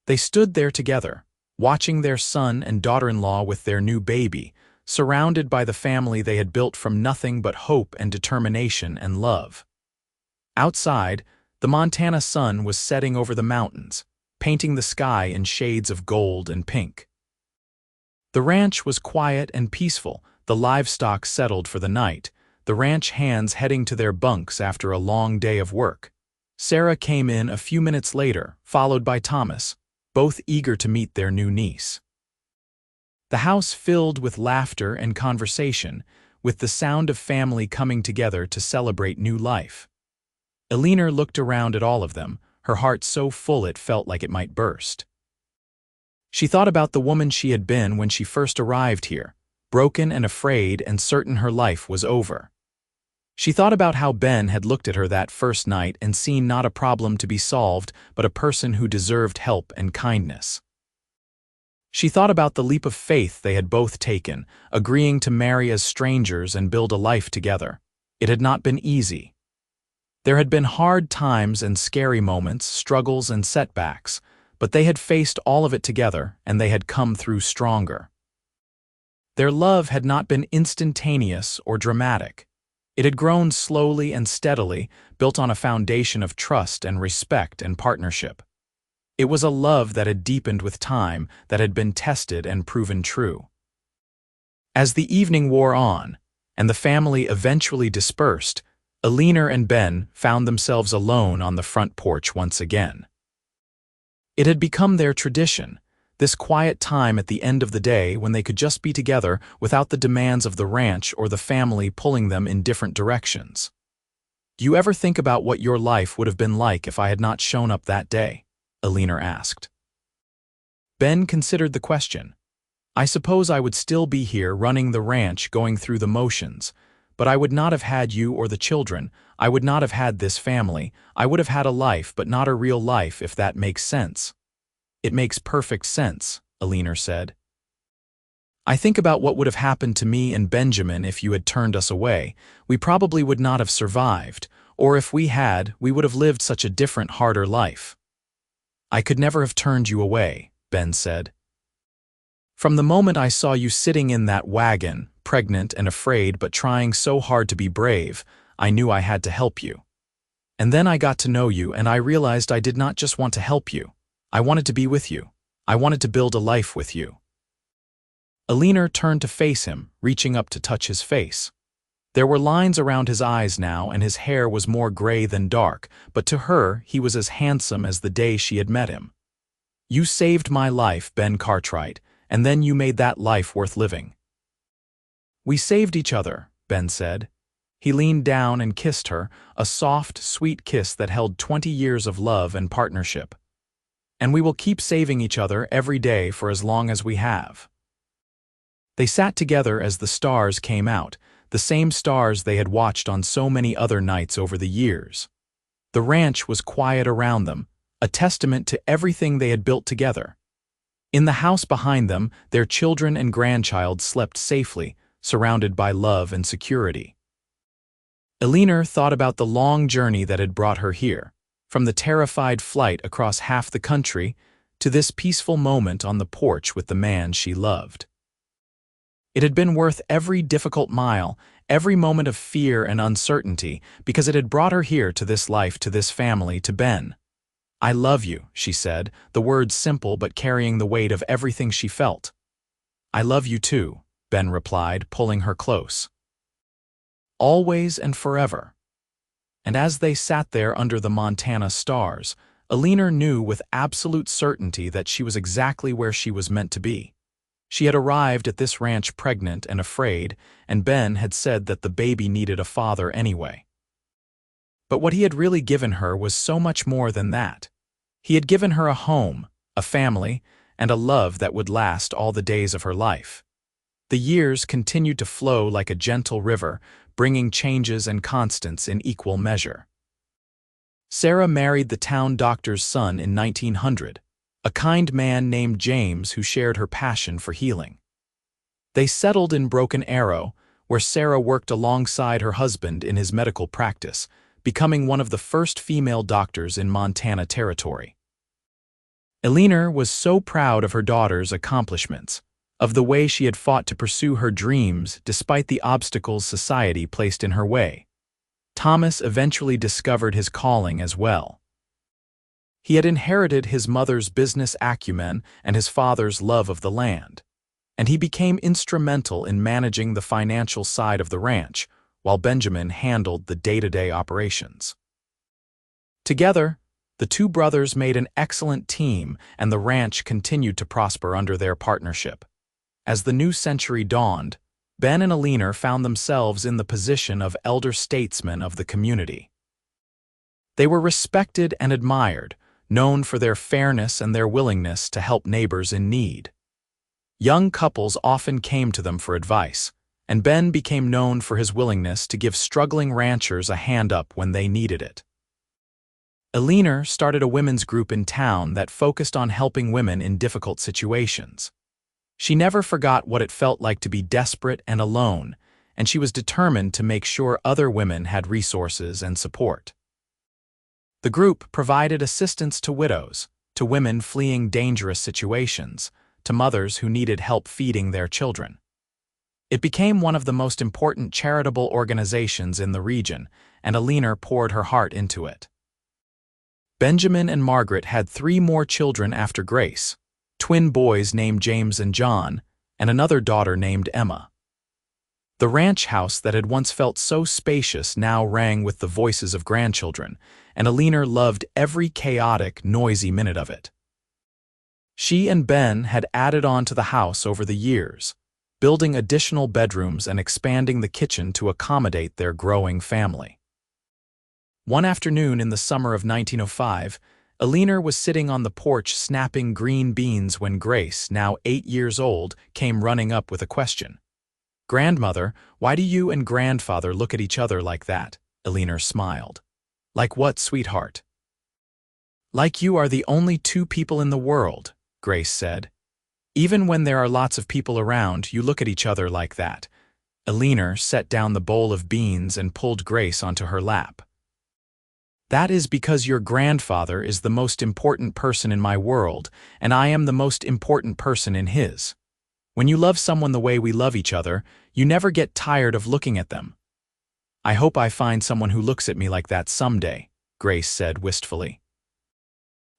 They stood there together, watching their son and daughter-in-law with their new baby, surrounded by the family they had built from nothing but hope and determination and love. Outside, the Montana sun was setting over the mountains, painting the sky in shades of gold and pink. The ranch was quiet and peaceful, the livestock settled for the night, the ranch hands heading to their bunks after a long day of work. Sarah came in a few minutes later, followed by Thomas, both eager to meet their new niece. The house filled with laughter and conversation, with the sound of family coming together to celebrate new life. Eleanor looked around at all of them, her heart so full it felt like it might burst. She thought about the woman she had been when she first arrived here, broken and afraid and certain her life was over. She thought about how Ben had looked at her that first night and seen not a problem to be solved, but a person who deserved help and kindness. She thought about the leap of faith they had both taken, agreeing to marry as strangers and build a life together. It had not been easy. There had been hard times and scary moments, struggles and setbacks, but they had faced all of it together and they had come through stronger. Their love had not been instantaneous or dramatic. It had grown slowly and steadily, built on a foundation of trust and respect and partnership. It was a love that had deepened with time, that had been tested and proven true. As the evening wore on, and the family eventually dispersed, Eleanor and Ben found themselves alone on the front porch once again. It had become their tradition, this quiet time at the end of the day when they could just be together without the demands of the ranch or the family pulling them in different directions. "Do you ever think about what your life would have been like if I had not shown up that day?" Eleanor asked. Ben considered the question. "I suppose I would still be here running the ranch, going through the motions, but I would not have had you or the children. I would not have had this family. I would have had a life, but not a real life, if that makes sense." "It makes perfect sense," Eleanor said. "I think about what would have happened to me and Benjamin if you had turned us away. We probably would not have survived, or if we had, we would have lived such a different, harder life." "I could never have turned you away," Ben said. "From the moment I saw you sitting in that wagon, pregnant and afraid but trying so hard to be brave, I knew I had to help you. And then I got to know you and I realized I did not just want to help you. I wanted to be with you. I wanted to build a life with you." Eleanor turned to face him, reaching up to touch his face. There were lines around his eyes now, and his hair was more gray than dark, but to her he was as handsome as the day she had met him. "You saved my life, Ben Cartwright, and then you made that life worth living." "We saved each other," Ben said. He leaned down and kissed her, a soft, sweet kiss that held 20 years of love and partnership. "And we will keep saving each other every day for as long as we have." They sat together as the stars came out, the same stars they had watched on so many other nights over the years. The ranch was quiet around them, a testament to everything they had built together. In the house behind them, their children and grandchild slept safely, surrounded by love and security. Eleanor thought about the long journey that had brought her here, from the terrified flight across half the country to this peaceful moment on the porch with the man she loved. It had been worth every difficult mile, every moment of fear and uncertainty, because it had brought her here to this life, to this family, to Ben. "I love you," she said, the words simple but carrying the weight of everything she felt. "I love you too," Ben replied, pulling her close. "Always and forever." And as they sat there under the Montana stars, Eleanor knew with absolute certainty that she was exactly where she was meant to be. She had arrived at this ranch pregnant and afraid, and Ben had said that the baby needed a father anyway. But what he had really given her was so much more than that. He had given her a home, a family, and a love that would last all the days of her life. The years continued to flow like a gentle river, bringing changes and constants in equal measure. Sarah married the town doctor's son in 1900, a kind man named James who shared her passion for healing. They settled in Broken Arrow, where Sarah worked alongside her husband in his medical practice, becoming one of the first female doctors in Montana Territory. Eleanor was so proud of her daughter's accomplishments, of the way she had fought to pursue her dreams despite the obstacles society placed in her way. Thomas eventually discovered his calling as well. He had inherited his mother's business acumen and his father's love of the land, and he became instrumental in managing the financial side of the ranch, while Benjamin handled the day-to-day operations. Together, the two brothers made an excellent team, and the ranch continued to prosper under their partnership. As the new century dawned, Ben and Eleanor found themselves in the position of elder statesmen of the community. They were respected and admired, known for their fairness and their willingness to help neighbors in need. Young couples often came to them for advice, and Ben became known for his willingness to give struggling ranchers a hand up when they needed it. Eleanor started a women's group in town that focused on helping women in difficult situations. She never forgot what it felt like to be desperate and alone, and she was determined to make sure other women had resources and support. The group provided assistance to widows, to women fleeing dangerous situations, to mothers who needed help feeding their children. It became one of the most important charitable organizations in the region, and Eleanor poured her heart into it. Benjamin and Margaret had 3 more children after Grace, twin boys named James and John, and another daughter named Emma. The ranch house that had once felt so spacious now rang with the voices of grandchildren, and Eleanor loved every chaotic, noisy minute of it. She and Ben had added on to the house over the years, building additional bedrooms and expanding the kitchen to accommodate their growing family. One afternoon in the summer of 1905, Eleanor was sitting on the porch snapping green beans when Grace, now 8 years old, came running up with a question. "Grandmother, why do you and grandfather look at each other like that?" Eleanor smiled. "Like what, sweetheart?" "Like you are the only 2 people in the world," Grace said. "Even when there are lots of people around, you look at each other like that." Eleanor set down the bowl of beans and pulled Grace onto her lap. "That is because your grandfather is the most important person in my world, and I am the most important person in his. When you love someone the way we love each other, you never get tired of looking at them." "I hope I find someone who looks at me like that someday," Grace said wistfully.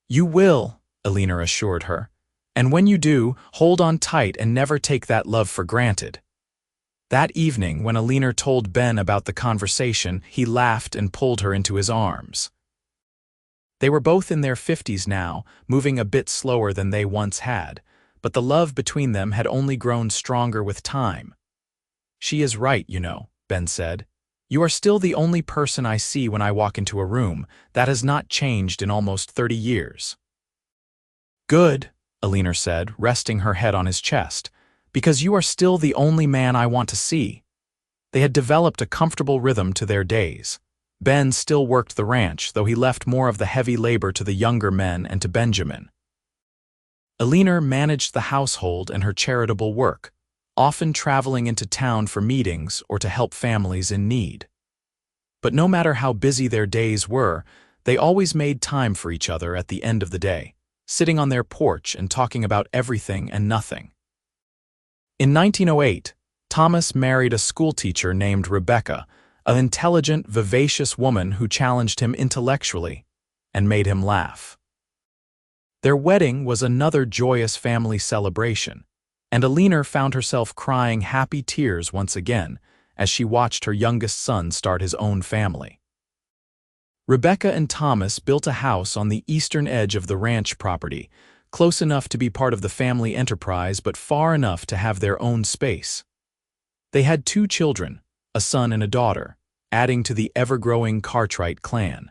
"You will," Eleanor assured her. "And when you do, hold on tight and never take that love for granted." That evening, when Eleanor told Ben about the conversation, he laughed and pulled her into his arms. They were both in their 50s now, moving a bit slower than they once had, but the love between them had only grown stronger with time. "She is right, you know," Ben said. "You are still the only person I see when I walk into a room. That has not changed in almost 30 years. "Good," Eleanor said, resting her head on his chest, "because you are still the only man I want to see." They had developed a comfortable rhythm to their days. Ben still worked the ranch, though he left more of the heavy labor to the younger men and to Benjamin. Eleanor managed the household and her charitable work, often traveling into town for meetings or to help families in need. But no matter how busy their days were, they always made time for each other at the end of the day, sitting on their porch and talking about everything and nothing. In 1908, Thomas married a schoolteacher named Rebecca, an intelligent, vivacious woman who challenged him intellectually and made him laugh. Their wedding was another joyous family celebration, and Eleanor found herself crying happy tears once again as she watched her youngest son start his own family. Rebecca and Thomas built a house on the eastern edge of the ranch property, close enough to be part of the family enterprise but far enough to have their own space. They had 2 children, a son and a daughter, adding to the ever-growing Cartwright clan.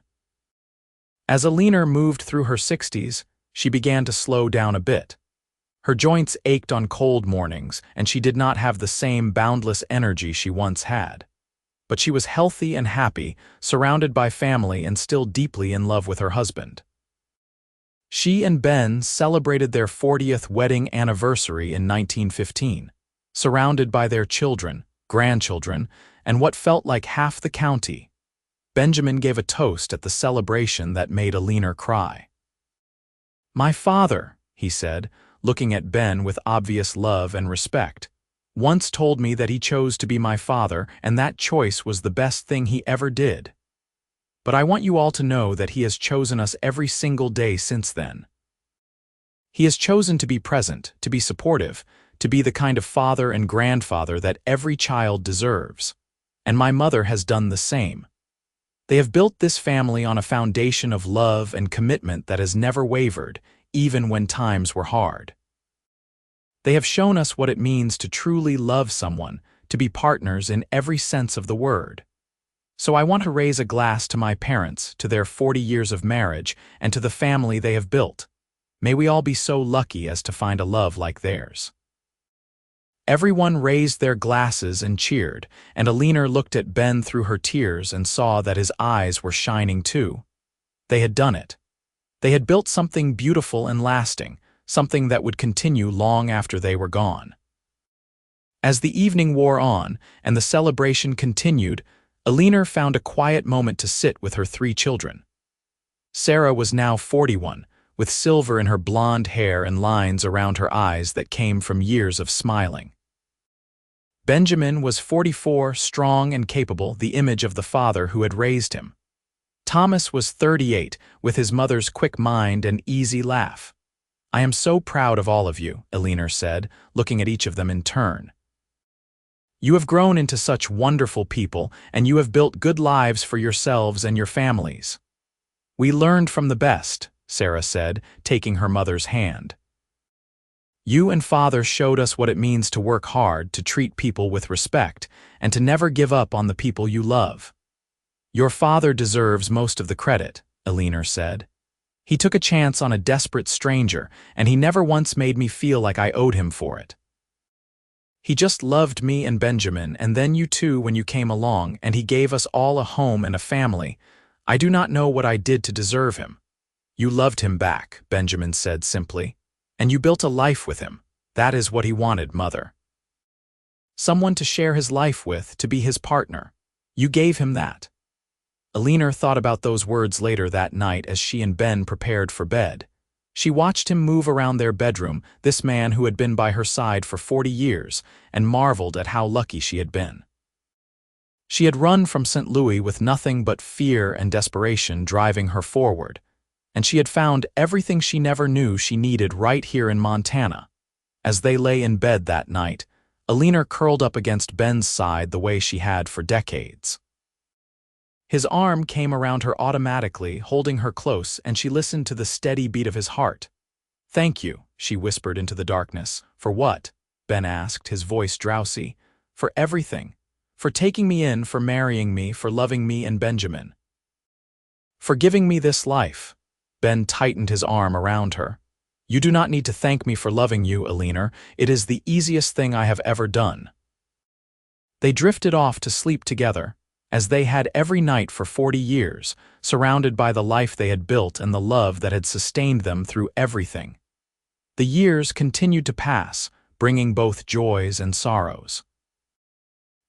As Eleanor moved through her 60s, she began to slow down a bit. Her joints ached on cold mornings, and she did not have the same boundless energy she once had. But she was healthy and happy, surrounded by family and still deeply in love with her husband. She and Ben celebrated their 40th wedding anniversary in 1915, surrounded by their children, grandchildren, and what felt like half the county. Benjamin gave a toast at the celebration that made Eleanor cry. "My father," he said, looking at Ben with obvious love and respect, "once told me that he chose to be my father, and that choice was the best thing he ever did. But I want you all to know that he has chosen us every single day since then. He has chosen to be present, to be supportive, to be the kind of father and grandfather that every child deserves. And my mother has done the same. They have built this family on a foundation of love and commitment that has never wavered, even when times were hard. They have shown us what it means to truly love someone, to be partners in every sense of the word. So I want to raise a glass to my parents, to their 40 years of marriage, and to the family they have built. May we all be so lucky as to find a love like theirs." Everyone raised their glasses and cheered, and Eleanor looked at Ben through her tears and saw that his eyes were shining too. They had done it. They had built something beautiful and lasting, something that would continue long after they were gone. As the evening wore on and the celebration continued, Eleanor found a quiet moment to sit with her 3 children. Sarah was now 41, with silver in her blonde hair and lines around her eyes that came from years of smiling. Benjamin was 44, strong and capable, the image of the father who had raised him. Thomas was 38, with his mother's quick mind and easy laugh. "I am so proud of all of you," Eleanor said, looking at each of them in turn. "You have grown into such wonderful people, and you have built good lives for yourselves and your families." "We learned from the best," Sarah said, taking her mother's hand. "You and Father showed us what it means to work hard, to treat people with respect, and to never give up on the people you love." "Your father deserves most of the credit," Eleanor said. "He took a chance on a desperate stranger, and he never once made me feel like I owed him for it. He just loved me and Benjamin, and then you too when you came along, and he gave us all a home and a family. I do not know what I did to deserve him." "You loved him back," Benjamin said simply. "And you built a life with him. That is what he wanted, Mother. Someone to share his life with, to be his partner. You gave him that." Eleanor thought about those words later that night as she and Ben prepared for bed. She watched him move around their bedroom, this man who had been by her side for 40 years, and marveled at how lucky she had been. She had run from St. Louis with nothing but fear and desperation driving her forward, and she had found everything she never knew she needed right here in Montana. As they lay in bed that night, Eleanor curled up against Ben's side the way she had for decades. His arm came around her automatically, holding her close, and she listened to the steady beat of his heart. "Thank you," she whispered into the darkness. "For what?" Ben asked, his voice drowsy. "For everything. For taking me in, for marrying me, for loving me and Benjamin. For giving me this life." Ben tightened his arm around her. "You do not need to thank me for loving you, Eleanor. It is the easiest thing I have ever done." They drifted off to sleep together, as they had every night for 40 years, surrounded by the life they had built and the love that had sustained them through everything. The years continued to pass, bringing both joys and sorrows.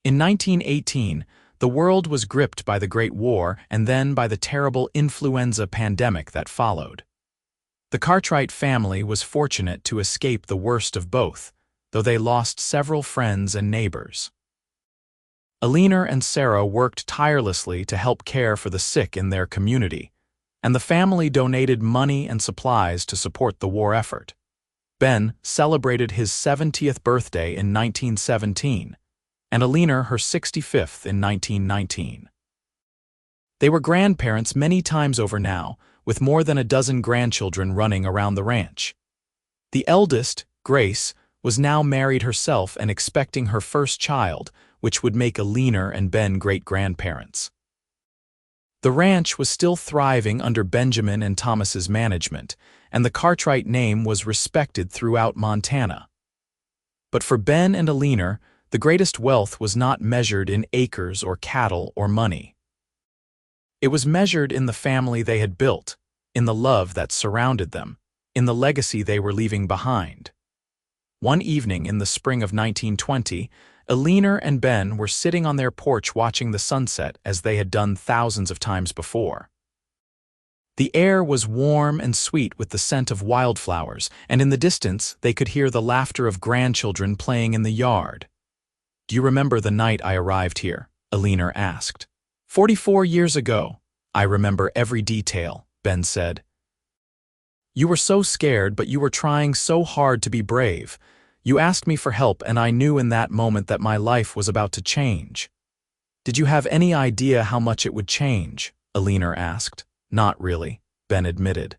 In 1918, the world was gripped by the Great War and then by the terrible influenza pandemic that followed. The Cartwright family was fortunate to escape the worst of both, though they lost several friends and neighbors. Eleanor and Sarah worked tirelessly to help care for the sick in their community, and the family donated money and supplies to support the war effort. Ben celebrated his 70th birthday in 1917, and Eleanor her 65th in 1919. They were grandparents many times over now, with more than a dozen grandchildren running around the ranch. The eldest, Grace, was now married herself and expecting her first child, which would make Eleanor and Ben great-grandparents. The ranch was still thriving under Benjamin and Thomas's management, and the Cartwright name was respected throughout Montana. But for Ben and Eleanor, the greatest wealth was not measured in acres or cattle or money. It was measured in the family they had built, in the love that surrounded them, in the legacy they were leaving behind. One evening in the spring of 1920, Eleanor and Ben were sitting on their porch watching the sunset as they had done thousands of times before. The air was warm and sweet with the scent of wildflowers, and in the distance they could hear the laughter of grandchildren playing in the yard. "Do you remember the night I arrived here?" Eleanor asked. 44 years ago. "I remember every detail," Ben said. "You were so scared, but you were trying so hard to be brave. You asked me for help, and I knew in that moment that my life was about to change." "Did you have any idea how much it would change?" Eleanor asked. "Not really," Ben admitted.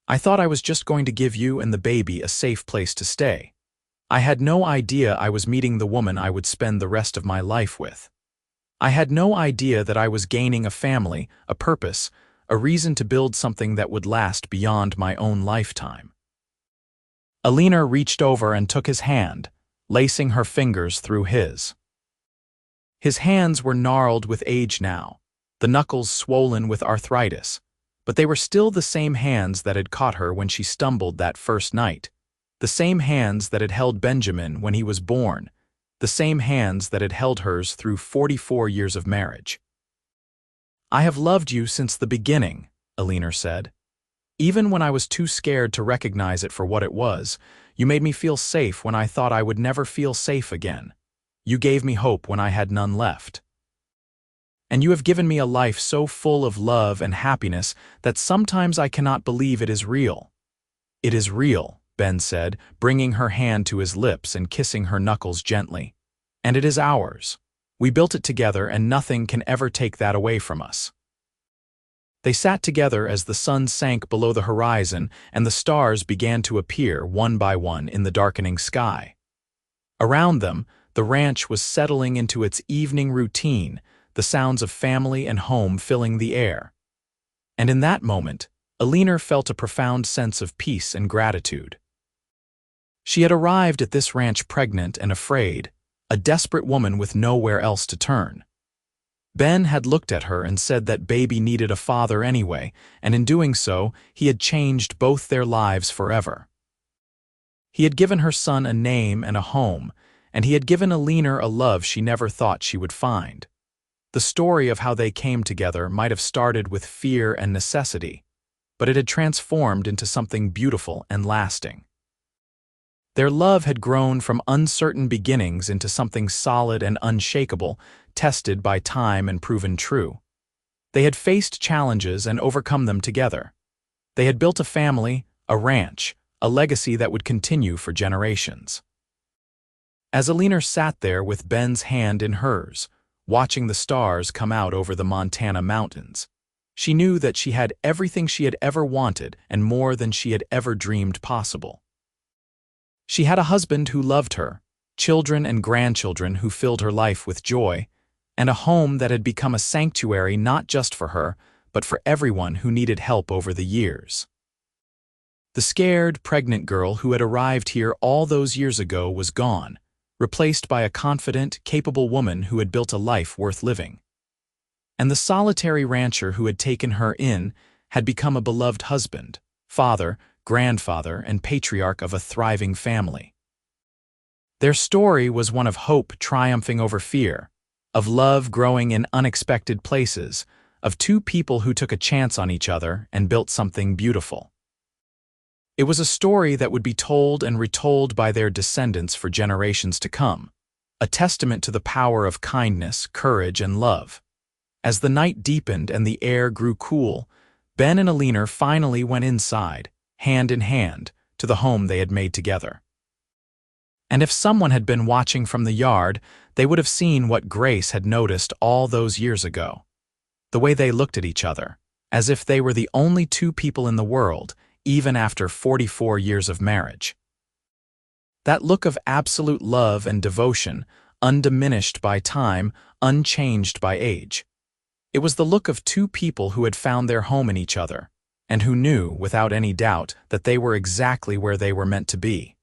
"I thought I was just going to give you and the baby a safe place to stay. I had no idea I was meeting the woman I would spend the rest of my life with. I had no idea that I was gaining a family, a purpose, a reason to build something that would last beyond my own lifetime." Eleanor reached over and took his hand, lacing her fingers through his. His hands were gnarled with age now, the knuckles swollen with arthritis, but they were still the same hands that had caught her when she stumbled that first night, the same hands that had held Benjamin when he was born, the same hands that had held hers through 44 years of marriage. "I have loved you since the beginning," Eleanor said. "Even when I was too scared to recognize it for what it was, you made me feel safe when I thought I would never feel safe again. You gave me hope when I had none left. And you have given me a life so full of love and happiness that sometimes I cannot believe it is real." "It is real," Ben said, bringing her hand to his lips and kissing her knuckles gently. "And it is ours. We built it together, and nothing can ever take that away from us." They sat together as the sun sank below the horizon and the stars began to appear one by one in the darkening sky. Around them, the ranch was settling into its evening routine, the sounds of family and home filling the air. And in that moment, Eleanor felt a profound sense of peace and gratitude. She had arrived at this ranch pregnant and afraid, a desperate woman with nowhere else to turn. Ben had looked at her and said that baby needed a father anyway, and in doing so, he had changed both their lives forever. He had given her son a name and a home, and he had given Eleanor a love she never thought she would find. The story of how they came together might have started with fear and necessity, but it had transformed into something beautiful and lasting. Their love had grown from uncertain beginnings into something solid and unshakable, tested by time and proven true. They had faced challenges and overcome them together. They had built a family, a ranch, a legacy that would continue for generations. As Eleanor sat there with Ben's hand in hers, watching the stars come out over the Montana mountains, she knew that she had everything she had ever wanted and more than she had ever dreamed possible. She had a husband who loved her, children and grandchildren who filled her life with joy, and a home that had become a sanctuary not just for her, but for everyone who needed help over the years. The scared, pregnant girl who had arrived here all those years ago was gone, replaced by a confident, capable woman who had built a life worth living. And the solitary rancher who had taken her in had become a beloved husband, father, grandfather, and patriarch of a thriving family. Their story was one of hope triumphing over fear, of love growing in unexpected places, of two people who took a chance on each other and built something beautiful. It was a story that would be told and retold by their descendants for generations to come, a testament to the power of kindness, courage, and love. As the night deepened and the air grew cool, Ben and Eleanor finally went inside, hand in hand, to the home they had made together. And if someone had been watching from the yard, they would have seen what Grace had noticed all those years ago. The way they looked at each other, as if they were the only two people in the world, even after 44 years of marriage. That look of absolute love and devotion, undiminished by time, unchanged by age. It was the look of two people who had found their home in each other, and who knew, without any doubt, that they were exactly where they were meant to be.